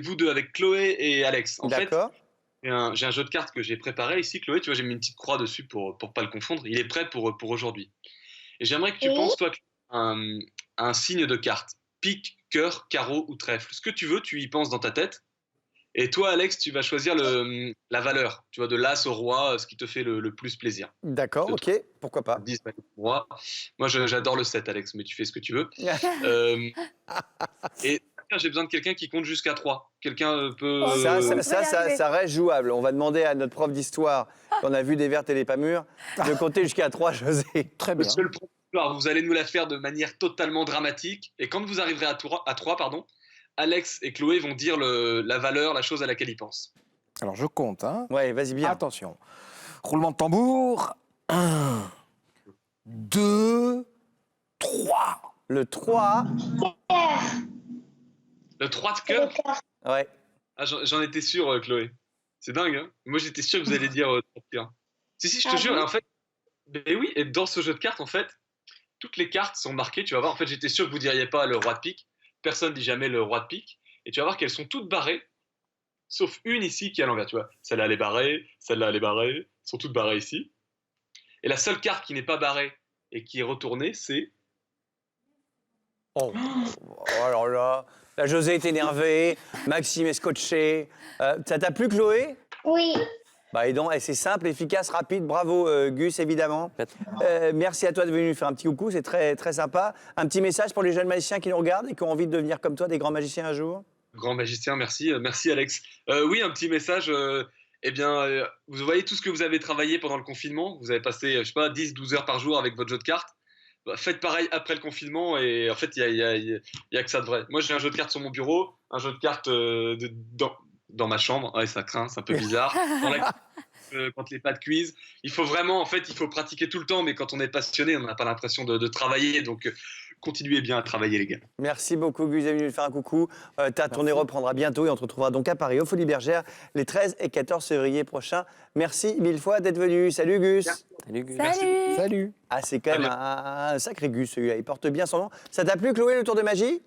vous deux, avec Chloé et Alex. D'accord. J'ai un jeu de cartes que j'ai préparé ici, Chloé. Tu vois, j'ai mis une petite croix dessus pour pas le confondre. Il est prêt pour aujourd'hui. Et j'aimerais que tu penses, toi, un signe de carte. Pique, cœur, carreau ou trèfle. Ce que tu veux, tu y penses dans ta tête. Et toi, Alex, tu vas choisir la valeur, tu vois, de l'as au roi, ce qui te fait le plus plaisir. D'accord, ok, pourquoi pas. 10, moi, j'adore le 7, Alex, mais tu fais ce que tu veux. Et j'ai besoin de quelqu'un qui compte jusqu'à 3. Quelqu'un peut... Ça reste jouable. On va demander à notre prof d'histoire, qu'on a vu des vertes et des pas mûres, de compter jusqu'à 3, José. Très bien. Monsieur le prof d'histoire, vous allez nous la faire de manière totalement dramatique. Et quand vous arriverez à 3, Alex et Chloé vont dire la valeur, la chose à laquelle ils pensent. Alors, je compte, hein. Ouais, vas-y bien. Attention. Roulement de tambour. 1, 2, 3. Le 3. Le 3 de cœur? Ouais. Ah, j'en étais sûr, Chloé. C'est dingue, hein. Moi, j'étais sûr que vous allez dire 3 de cœur. Si, je te jure. En fait, ben oui, et dans ce jeu de cartes, en fait, toutes les cartes sont marquées. Tu vas voir, en fait, j'étais sûr que vous ne diriez pas le roi de pique. Personne ne dit jamais le roi de pique. Et tu vas voir qu'elles sont toutes barrées, sauf une ici qui est à l'envers. Tu vois, celle-là, elle est barrée, celle-là, elle est barrée. Elles sont toutes barrées ici. Et la seule carte qui n'est pas barrée et qui est retournée, c'est... Oh, alors là, José est énervé, Maxime est scotché. Ça t'a plu, Chloé? Oui. Bah, et donc, c'est simple, efficace, rapide. Bravo, Gus, évidemment. Merci à toi de venir faire un petit coucou, c'est très, très sympa. Un petit message pour les jeunes magiciens qui nous regardent et qui ont envie de devenir comme toi, des grands magiciens un jour? Grand magicien, merci. Merci, Alex. Oui, un petit message. Vous voyez tout ce que vous avez travaillé pendant le confinement. Vous avez passé, 10-12 heures par jour avec votre jeu de cartes. Bah, faites pareil après le confinement et en fait, il y a que ça de vrai. Moi, j'ai un jeu de cartes sur mon bureau, un jeu de cartes dans ma chambre. Ouais, ça craint, c'est un peu bizarre. Quand les pas de quiz, il faut vraiment, il faut pratiquer tout le temps, mais quand on est passionné, on n'a pas l'impression de travailler. Donc, continuez bien à travailler, les gars. Merci beaucoup, Gus, d'être venu nous faire un coucou. Ta tournée reprendra bientôt et on te retrouvera donc à Paris, aux Folies Bergères, les 13 et 14 février prochains. Merci mille fois d'être venu. Salut, Gus. Salut Gus. Salut. Salut. Ah, c'est quand même un sacré Gus, celui-là. Il porte bien son nom. Ça t'a plu, Chloé, le tour de magie?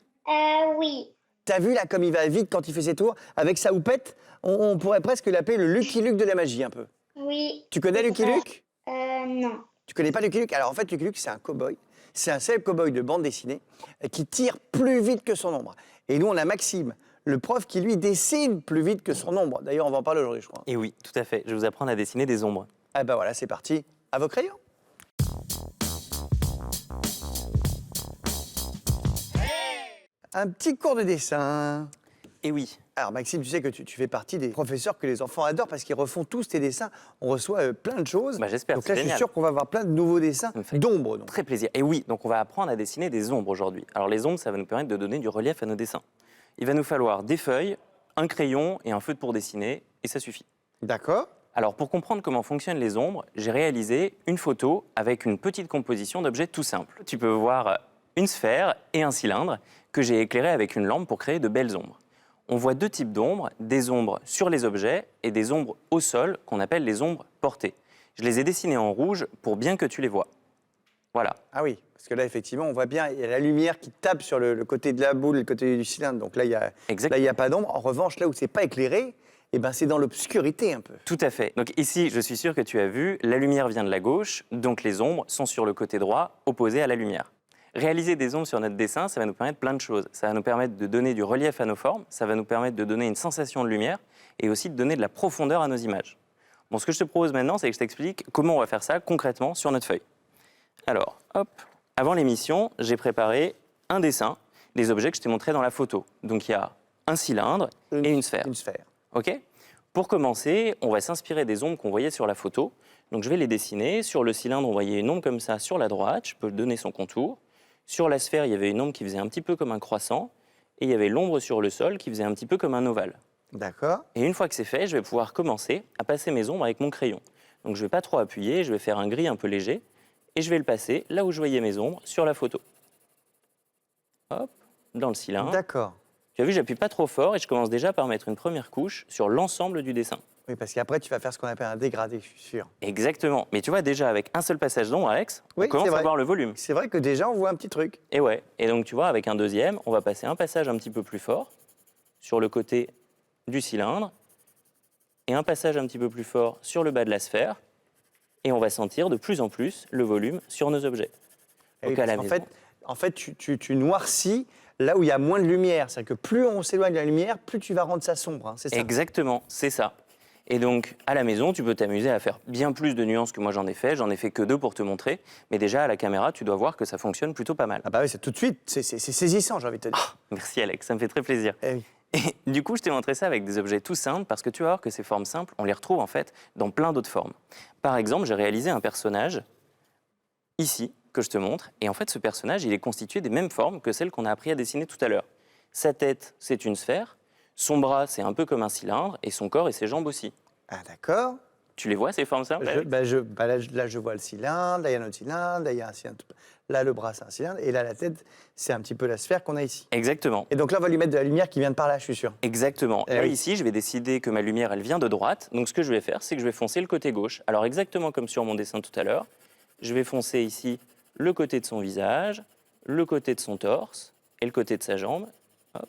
Oui. T'as vu, là, comme il va vite quand il fait ses tours? Avec sa houppette, on pourrait presque l'appeler le Lucky Luke de la magie, un peu. Oui. Tu connais Lucky Luke? Non. Tu connais pas Lucky Luke? Alors, en fait, Lucky Luke, c'est un cow-boy. C'est un célèbre cow-boy de bande dessinée qui tire plus vite que son ombre. Et nous, on a Maxime, le prof qui, lui, dessine plus vite que son ombre. D'ailleurs, on va en parler aujourd'hui, je crois. Et oui, tout à fait. Je vais vous apprendre à dessiner des ombres. Ah bah voilà, c'est parti. À vos crayons. Un petit cours de dessin. Et oui. Alors Maxime, tu sais que tu fais partie des professeurs que les enfants adorent parce qu'ils refont tous tes dessins. On reçoit plein de choses. Bah, j'espère, Donc c'est là, je suis génial. sûr qu'on va avoir plein de nouveaux dessins Ça me fait d'ombre. donc. Très plaisir. Et oui, donc on va apprendre à dessiner des ombres aujourd'hui. Alors les ombres, ça va nous permettre de donner du relief à nos dessins. Il va nous falloir des feuilles, un crayon et un feutre pour dessiner, et ça suffit. D'accord. Alors pour comprendre comment fonctionnent les ombres, j'ai réalisé une photo avec une petite composition d'objets tout simples. Tu peux voir une sphère et un cylindre que j'ai éclairé avec une lampe pour créer de belles ombres. On voit deux types d'ombres, des ombres sur les objets et des ombres au sol qu'on appelle les ombres portées. Je les ai dessinées en rouge pour bien que tu les vois. Voilà. Ah oui, parce que là, effectivement, on voit bien, il y a la lumière qui tape sur le côté de la boule, le côté du cylindre. Donc là, il n'y a pas d'ombre. En revanche, là où c'est pas éclairé, eh ben, c'est dans l'obscurité un peu. Tout à fait. Donc ici, je suis sûr que tu as vu, la lumière vient de la gauche, donc les ombres sont sur le côté droit, opposées à la lumière. Réaliser des ombres sur notre dessin, ça va nous permettre plein de choses. Ça va nous permettre de donner du relief à nos formes, ça va nous permettre de donner une sensation de lumière et aussi de donner de la profondeur à nos images. Bon, ce que je te propose maintenant, c'est que je t'explique comment on va faire ça concrètement sur notre feuille. Alors, hop, avant l'émission, j'ai préparé un dessin, les objets que je t'ai montrés dans la photo. Donc il y a un cylindre et une sphère. Une sphère. OK ? Pour commencer, on va s'inspirer des ombres qu'on voyait sur la photo. Donc je vais les dessiner. Sur le cylindre, on voyait une ombre comme ça sur la droite. Je peux donner son contour. Sur la sphère, il y avait une ombre qui faisait un petit peu comme un croissant. Et il y avait l'ombre sur le sol qui faisait un petit peu comme un ovale. D'accord. Et une fois que c'est fait, je vais pouvoir commencer à passer mes ombres avec mon crayon. Donc je ne vais pas trop appuyer, je vais faire un gris un peu léger. Et je vais le passer là où je voyais mes ombres sur la photo. Hop, dans le cylindre. D'accord. Tu as vu, j'appuie pas trop fort et je commence déjà par mettre une première couche sur l'ensemble du dessin. Oui, parce qu'après, tu vas faire ce qu'on appelle un dégradé, je suis sûr. Exactement. Mais tu vois, déjà, avec un seul passage d'ombre, Alex, Oui, on commence c'est vrai. à voir le volume. C'est vrai que déjà, on voit un petit truc. Et ouais. Et donc, tu vois, avec un deuxième, on va passer un passage un petit peu plus fort sur le côté du cylindre et un passage un petit peu plus fort sur le bas de la sphère. Et on va sentir de plus en plus le volume sur nos objets. Et Donc, à la parce maison. en fait, tu noircis là où il y a moins de lumière. C'est-à-dire que plus on s'éloigne de la lumière, plus tu vas rendre ça sombre. Hein, c'est ça. Exactement, c'est ça. Et donc, à la maison, tu peux t'amuser à faire bien plus de nuances que moi j'en ai fait. J'en ai fait que 2 pour te montrer. Mais déjà, à la caméra, tu dois voir que ça fonctionne plutôt pas mal. Ah bah oui, c'est tout de suite, c'est saisissant, j'ai envie de te dire. Merci Alex, ça me fait très plaisir. Eh oui. Et du coup, je t'ai montré ça avec des objets tout simples parce que tu vas voir que ces formes simples, on les retrouve en fait dans plein d'autres formes. Par exemple, j'ai réalisé un personnage ici que je te montre. Et en fait, ce personnage, il est constitué des mêmes formes que celles qu'on a appris à dessiner tout à l'heure. Sa tête, c'est une sphère. Son bras, c'est un peu comme un cylindre. Et son corps et ses jambes aussi. Ah d'accord. Tu les vois, ces formes simples Alex Là, je vois le cylindre, là, il y a un autre cylindre, là, il y a un cylindre. Là, le bras, c'est un cylindre, et là, la tête, c'est un petit peu la sphère qu'on a ici. Exactement. Et donc là, on va lui mettre de la lumière qui vient de par là, je suis sûr. Exactement. Eh Là, oui. ici, je vais décider que ma lumière, elle vient de droite. Donc, ce que je vais faire, c'est que je vais foncer le côté gauche. Alors, exactement comme sur mon dessin tout à l'heure, je vais foncer ici le côté de son visage, le côté de son torse et le côté de sa jambe. Hop.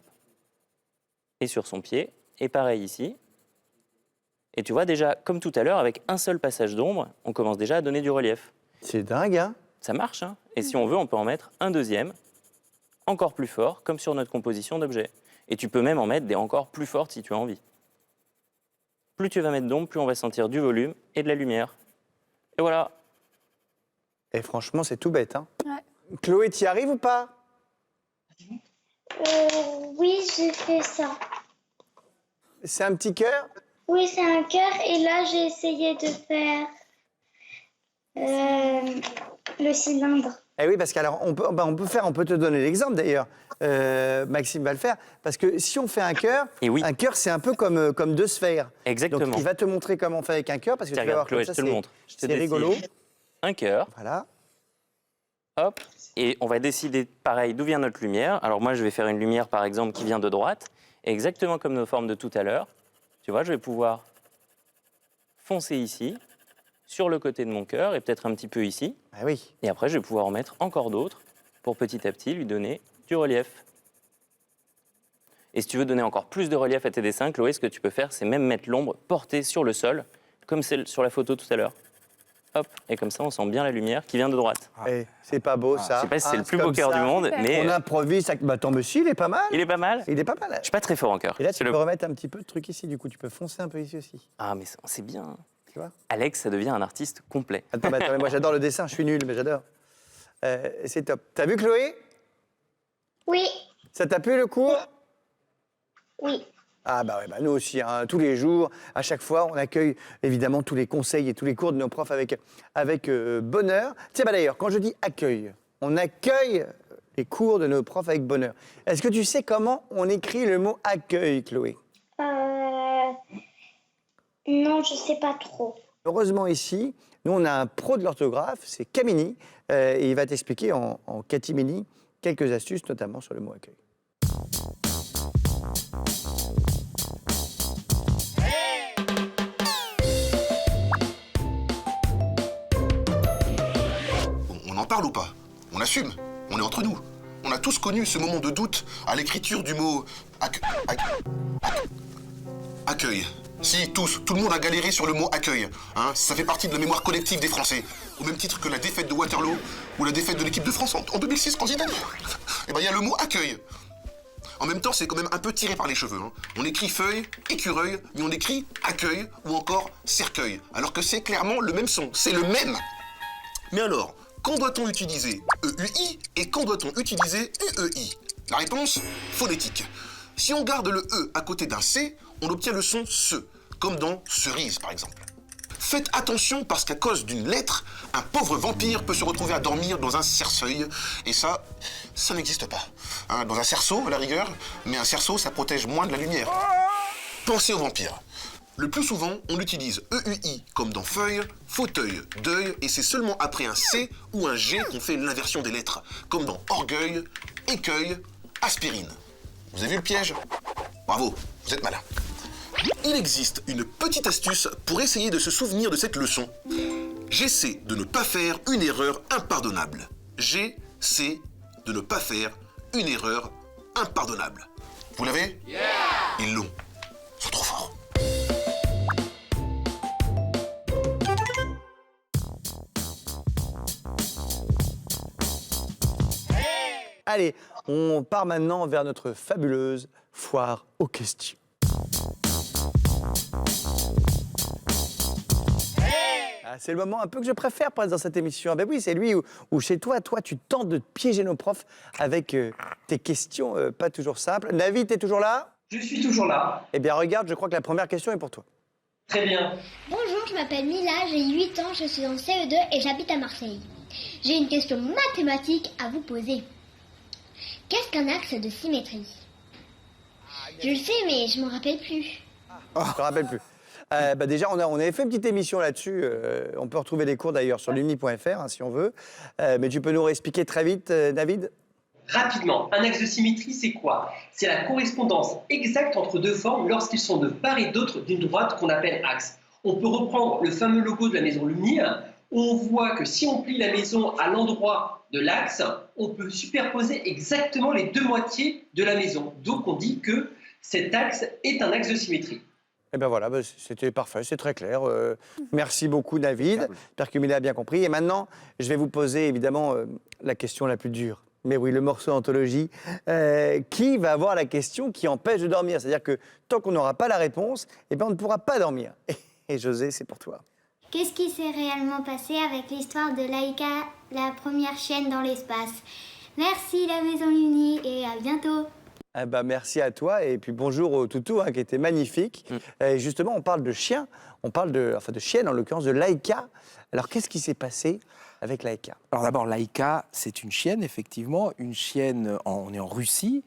Et sur son pied. Et pareil ici. Et tu vois déjà, comme tout à l'heure, avec un seul passage d'ombre, on commence déjà à donner du relief. C'est dingue, hein? Ça marche, hein? Et si on veut, on peut en mettre un deuxième, encore plus fort, comme sur notre composition d'objets. Et tu peux même en mettre des encore plus fortes si tu as envie. Plus tu vas mettre d'ombre, plus on va sentir du volume et de la lumière. Et voilà. Et franchement, c'est tout bête, hein? Ouais. Chloé, t'y arrives ou pas? Oui, j'ai fait ça. C'est un petit cœur? Oui, c'est un cœur. Et là, j'ai essayé de faire le cylindre. Eh oui, parce qu'alors, on peut te donner l'exemple d'ailleurs. Maxime va le faire. Parce que si on fait un cœur, Et oui. un cœur, c'est un peu comme deux sphères. Exactement. Donc, il va te montrer comment on fait avec un cœur, parce que Tiens, tu vas voir regarde, Chloé, comme je te le montre. Je te c'est dessine rigolo. un cœur, Voilà. hop, Et on va décider, pareil, d'où vient notre lumière. Alors moi, je vais faire une lumière, par exemple, qui vient de droite. Et exactement comme nos formes de tout à l'heure, tu vois, je vais pouvoir foncer ici, sur le côté de mon cœur, et peut-être un petit peu ici. Ah oui. Et après, je vais pouvoir en mettre encore d'autres pour petit à petit lui donner du relief. Et si tu veux donner encore plus de relief à tes dessins, Chloé, ce que tu peux faire, c'est même mettre l'ombre portée sur le sol, comme celle sur la photo tout à l'heure. Hop, et comme ça, on sent bien la lumière qui vient de droite. Eh, c'est pas beau, ça. Je sais pas si c'est le plus comme beau cœur ça. du monde, mais On improvise. Bah, attends, mais si, il est pas mal. il est pas mal. Il est pas mal. Je suis pas très fort en cœur. Et là, C'est tu le- peux remettre un petit peu de truc ici, du coup. Tu peux foncer un peu ici aussi. Ah, mais c'est bien. Tu vois? Alex, ça devient un artiste complet. Attends, mais moi, j'adore le dessin. Je suis nul, mais j'adore. C'est top. T'as vu, Chloé? Oui, Ça t'a plu, le cours? oui. Ah bah, ouais, bah nous aussi, hein, tous les jours, à chaque fois, on accueille évidemment tous les conseils et tous les cours de nos profs avec bonheur. Tiens, bah d'ailleurs, quand je dis accueil, on accueille les cours de nos profs avec bonheur. Est-ce que tu sais comment on écrit le mot accueil, Chloé? Non, je sais pas trop. Heureusement ici, nous on a un pro de l'orthographe, c'est Camini, et il va t'expliquer en catimini quelques astuces, notamment sur le mot accueil. On en parle ou pas? On assume. On est entre nous. On a tous connu ce moment de doute à l'écriture du mot accueil. Si, tous. Tout le monde a galéré sur le mot accueil. Hein, ça fait partie de la mémoire collective des Français. Au même titre que la défaite de Waterloo ou la défaite de l'équipe de France en 2006 quand Zidane. Eh ben, il y a le mot accueil. En même temps, c'est quand même un peu tiré par les cheveux. Hein. On écrit feuille, écureuil, mais on écrit accueil ou encore cercueil. Alors que c'est clairement le même son. C'est le même. Mais alors, quand doit-on utiliser EUI et quand doit-on utiliser UEI? La réponse, phonétique. Si on garde le E à côté d'un C, on obtient le son SE, comme dans cerise par exemple. Faites attention parce qu'à cause d'une lettre, un pauvre vampire peut se retrouver à dormir dans un cercueil. Et ça n'existe pas. Hein, dans un cerceau, à la rigueur, mais un cerceau, ça protège moins de la lumière. Pensez aux vampires. Le plus souvent, on utilise EUI comme dans feuille, fauteuil, deuil, et c'est seulement après un C ou un G qu'on fait l'inversion des lettres, comme dans orgueil, écueil, aspirine. Vous avez vu le piège? Bravo, vous êtes malin. Il existe une petite astuce pour essayer de se souvenir de cette leçon. J'essaie de ne pas faire une erreur impardonnable. J'essaie de ne pas faire une erreur impardonnable. Vous l'avez? Yeah! Ils l'ont. Ils sont trop forts. Allez, on part maintenant vers notre fabuleuse foire aux questions. Ah, c'est le moment un peu que je préfère dans cette émission. Ah ben oui, c'est lui où chez toi, tu tentes de piéger nos profs avec tes questions pas toujours simples. David, t'es toujours là? Je suis toujours là. Eh bien, regarde, je crois que la première question est pour toi. Très bien. Bonjour, je m'appelle Mila, j'ai 8 ans, je suis en CE2 et j'habite à Marseille. J'ai une question mathématique à vous poser. Qu'est-ce qu'un axe de symétrie? Je le sais, mais je m'en rappelle plus. Je ne me rappelle plus. Bah déjà, on avait fait une petite émission là-dessus. On peut retrouver les cours d'ailleurs sur lumni.fr hein, si on veut. Mais tu peux nous réexpliquer très vite, David? Rapidement, un axe de symétrie, c'est quoi? C'est la correspondance exacte entre deux formes lorsqu'ils sont de part et d'autre d'une droite qu'on appelle axe. On peut reprendre le fameux logo de la maison Lumni, où on voit que si on plie la maison à l'endroit de l'axe, on peut superposer exactement les deux moitiés de la maison. Donc on dit que cet axe est un axe de symétrie. Eh bien voilà, bah, c'était parfait, c'est très clair. Merci beaucoup, David. J'espère que Mila a bien compris. Et maintenant, je vais vous poser évidemment la question la plus dure. Mais oui, le morceau anthologie. Qui va avoir la question qui empêche de dormir? C'est-à-dire que tant qu'on n'aura pas la réponse, eh ben, on ne pourra pas dormir. Et José, c'est pour toi. Qu'est-ce qui s'est réellement passé avec l'histoire de Laika, la première chienne dans l'espace? Merci la maison Lumni et à bientôt. Eh ben, merci à toi et puis bonjour au toutou qui était magnifique. Et justement, on parle de chiens, On parle de chienne, en l'occurrence de Laïka. Alors, qu'est-ce qui s'est passé avec Laïka? Alors d'abord, Laïka, c'est une chienne, effectivement, une chienne, on est en Russie,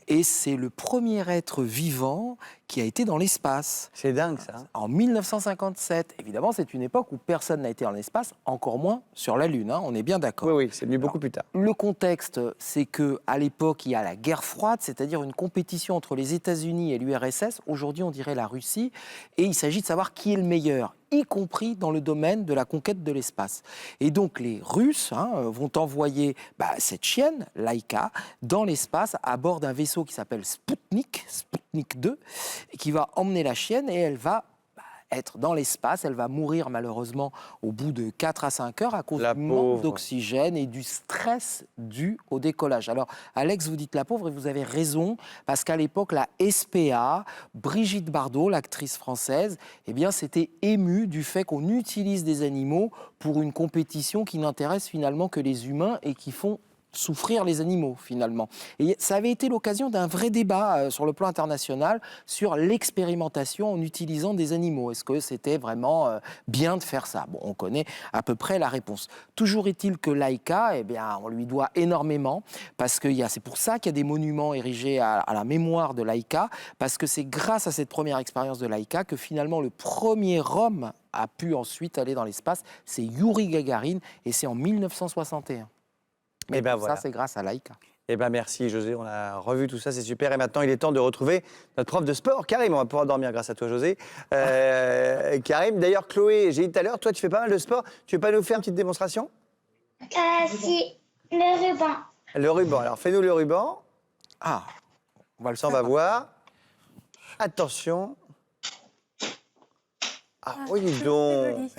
et c'est le premier être vivant qui a été dans l'espace. C'est dingue, ça. En 1957. Évidemment, c'est une époque où personne n'a été dans l'espace, encore moins sur la Lune, hein, on est bien d'accord. Oui, c'est venu beaucoup plus tard. Le contexte, c'est qu'à l'époque, il y a la guerre froide, c'est-à-dire une compétition entre les États-Unis et l'URSS. Aujourd'hui, on dirait la Russie, et il s'agit de savoir qui est le meilleur, y compris dans le domaine de la conquête de l'espace. Et donc, les Russes vont envoyer cette chienne, Laïka, dans l'espace à bord d'un vaisseau qui s'appelle Sputnik 2, et qui va emmener la chienne, et elle va être dans l'espace. Elle va mourir malheureusement au bout de 4 à 5 heures à cause du manque d'oxygène et du stress dû au décollage. Alors, Alex, vous dites la pauvre, et vous avez raison, parce qu'à l'époque, la SPA, Brigitte Bardot, l'actrice française, eh bien, s'était émue du fait qu'on utilise des animaux pour une compétition qui n'intéresse finalement que les humains et qui font souffrir les animaux, finalement. Et ça avait été l'occasion d'un vrai débat sur le plan international sur l'expérimentation en utilisant des animaux. Est-ce que c'était vraiment bien de faire ça? Bon, on connaît à peu près la réponse. Toujours est-il que Laïka, eh bien, on lui doit énormément, parce que c'est pour ça qu'il y a des monuments érigés à la mémoire de Laïka, parce que c'est grâce à cette première expérience de Laïka que finalement le premier homme a pu ensuite aller dans l'espace. C'est Youri Gagarin, et c'est en 1961. Et ben voilà. Ça, c'est grâce à Laïka. Eh ben merci José, on a revu tout ça, c'est super. Et maintenant, il est temps de retrouver notre prof de sport, Karim. On va pouvoir dormir grâce à toi, José. Karim, d'ailleurs, Chloé, j'ai dit tout à l'heure, toi, tu fais pas mal de sport. Tu veux pas nous faire une petite démonstration? Si, le ruban. Le ruban. Alors, fais-nous le ruban. Ah, on va le faire. On va voir. Attention. Ah, oui, dis donc.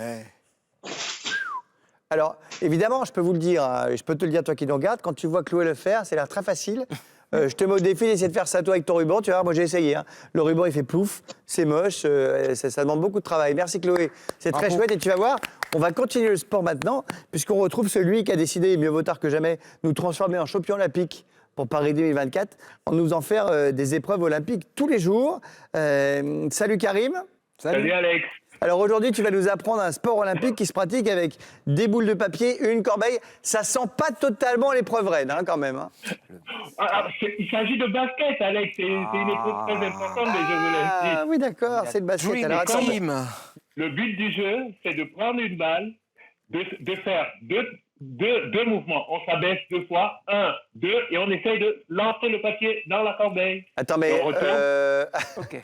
Alors, évidemment, je peux vous le dire, je peux te le dire, toi qui nous regardes, quand tu vois Chloé le faire, ça a l'air très facile. Je te mets au défi d'essayer de faire ça toi avec ton ruban. Tu vois, moi j'ai essayé. Le ruban, il fait plouf, c'est moche, ça demande beaucoup de travail. Merci Chloé, c'est très chouette. Et tu vas voir, on va continuer le sport maintenant, puisqu'on retrouve celui qui a décidé, mieux vaut tard que jamais, nous transformer en champion olympique pour Paris 2024, en nous en faire des épreuves olympiques tous les jours. Salut Karim. Salut Alex. Alors aujourd'hui, tu vas nous apprendre un sport olympique qui se pratique avec des boules de papier, une corbeille. Ça sent pas totalement l'épreuve reine, quand même. Il s'agit de basket, Alex. C'est une épreuve très importante des Jeux Olympiques. Ah oui, d'accord, c'est le basket. Alors, le but du jeu, c'est de prendre une balle, de faire deux mouvements. On s'abaisse 2 fois, 1, 2, et on essaye de lancer le papier dans la corbeille. Attends, mais...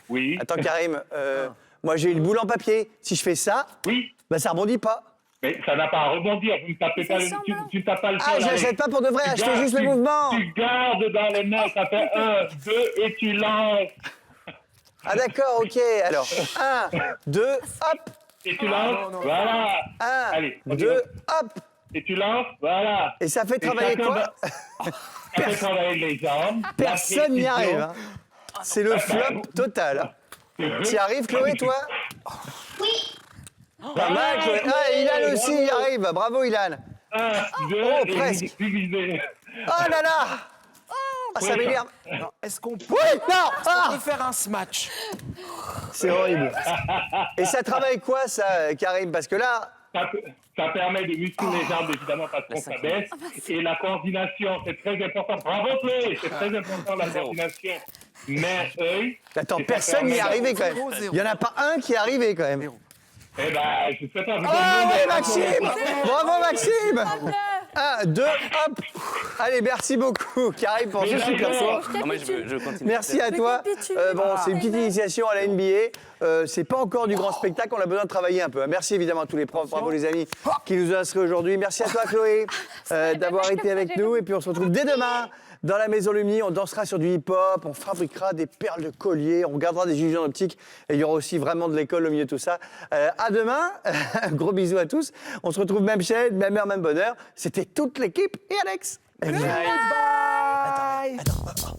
Oui. Attends, Karim, moi j'ai une boule en papier. Si je fais ça, ça rebondit pas. Mais ça n'a pas à rebondir. Vous ne tapez pas tu ne tapes pas le sol. Ah, j'achète pas pour de vrai, je fais juste le mouvement. Tu gardes dans les mains, ça fait 1, 2, et tu lances. Ah d'accord, ok. Alors, 1, 2, hop. Et tu lances, voilà. 1, 2, hop. Et tu lances, voilà. Et ça fait travailler quoi? Ça fait travailler les jambes. Personne n'y arrive. C'est le flop total. Tu y arrives, Chloé, toi? Oui. Pas mal, Chloé. Ah, Ilan aussi y arrive. Bravo, Ilan. 1, 2, presque. Oh là là. Ah, ça m'énerve. Est-ce qu'on peut, faire un smash? C'est horrible. Et ça travaille quoi, ça, Karim? Parce que là... Ça permet de muscler les jambes, évidemment, parce qu'on s'abaisse. Et la coordination, c'est très important. Bravo, Chloé, c'est très important, la coordination. Mais, attends, personne n'y est arrivé, quand même. Il n'y en a pas un qui est arrivé, quand même. Eh ben, je sais pas. Oh, oui, Maxime. Bravo, Maxime. 1, 2, hop. Allez, merci beaucoup, Karim, pour ce super soir. Je continue. Merci à toi. C'est une petite initiation à la NBA. C'est pas encore du grand spectacle, on a besoin de travailler un peu. Merci évidemment à tous les profs, bravo les amis qui nous ont inscrits aujourd'hui. Merci à toi, Chloé, d'avoir été avec nous. Et puis on se retrouve dès demain dans la Maison Lumni. On dansera sur du hip-hop, on fabriquera des perles de collier, on regardera des illusions optiques. Et il y aura aussi vraiment de l'école au milieu de tout ça. À demain. Gros bisous à tous. On se retrouve même chaîne, même heure, même bonheur. C'était toute l'équipe et Alex. Bye. Attends.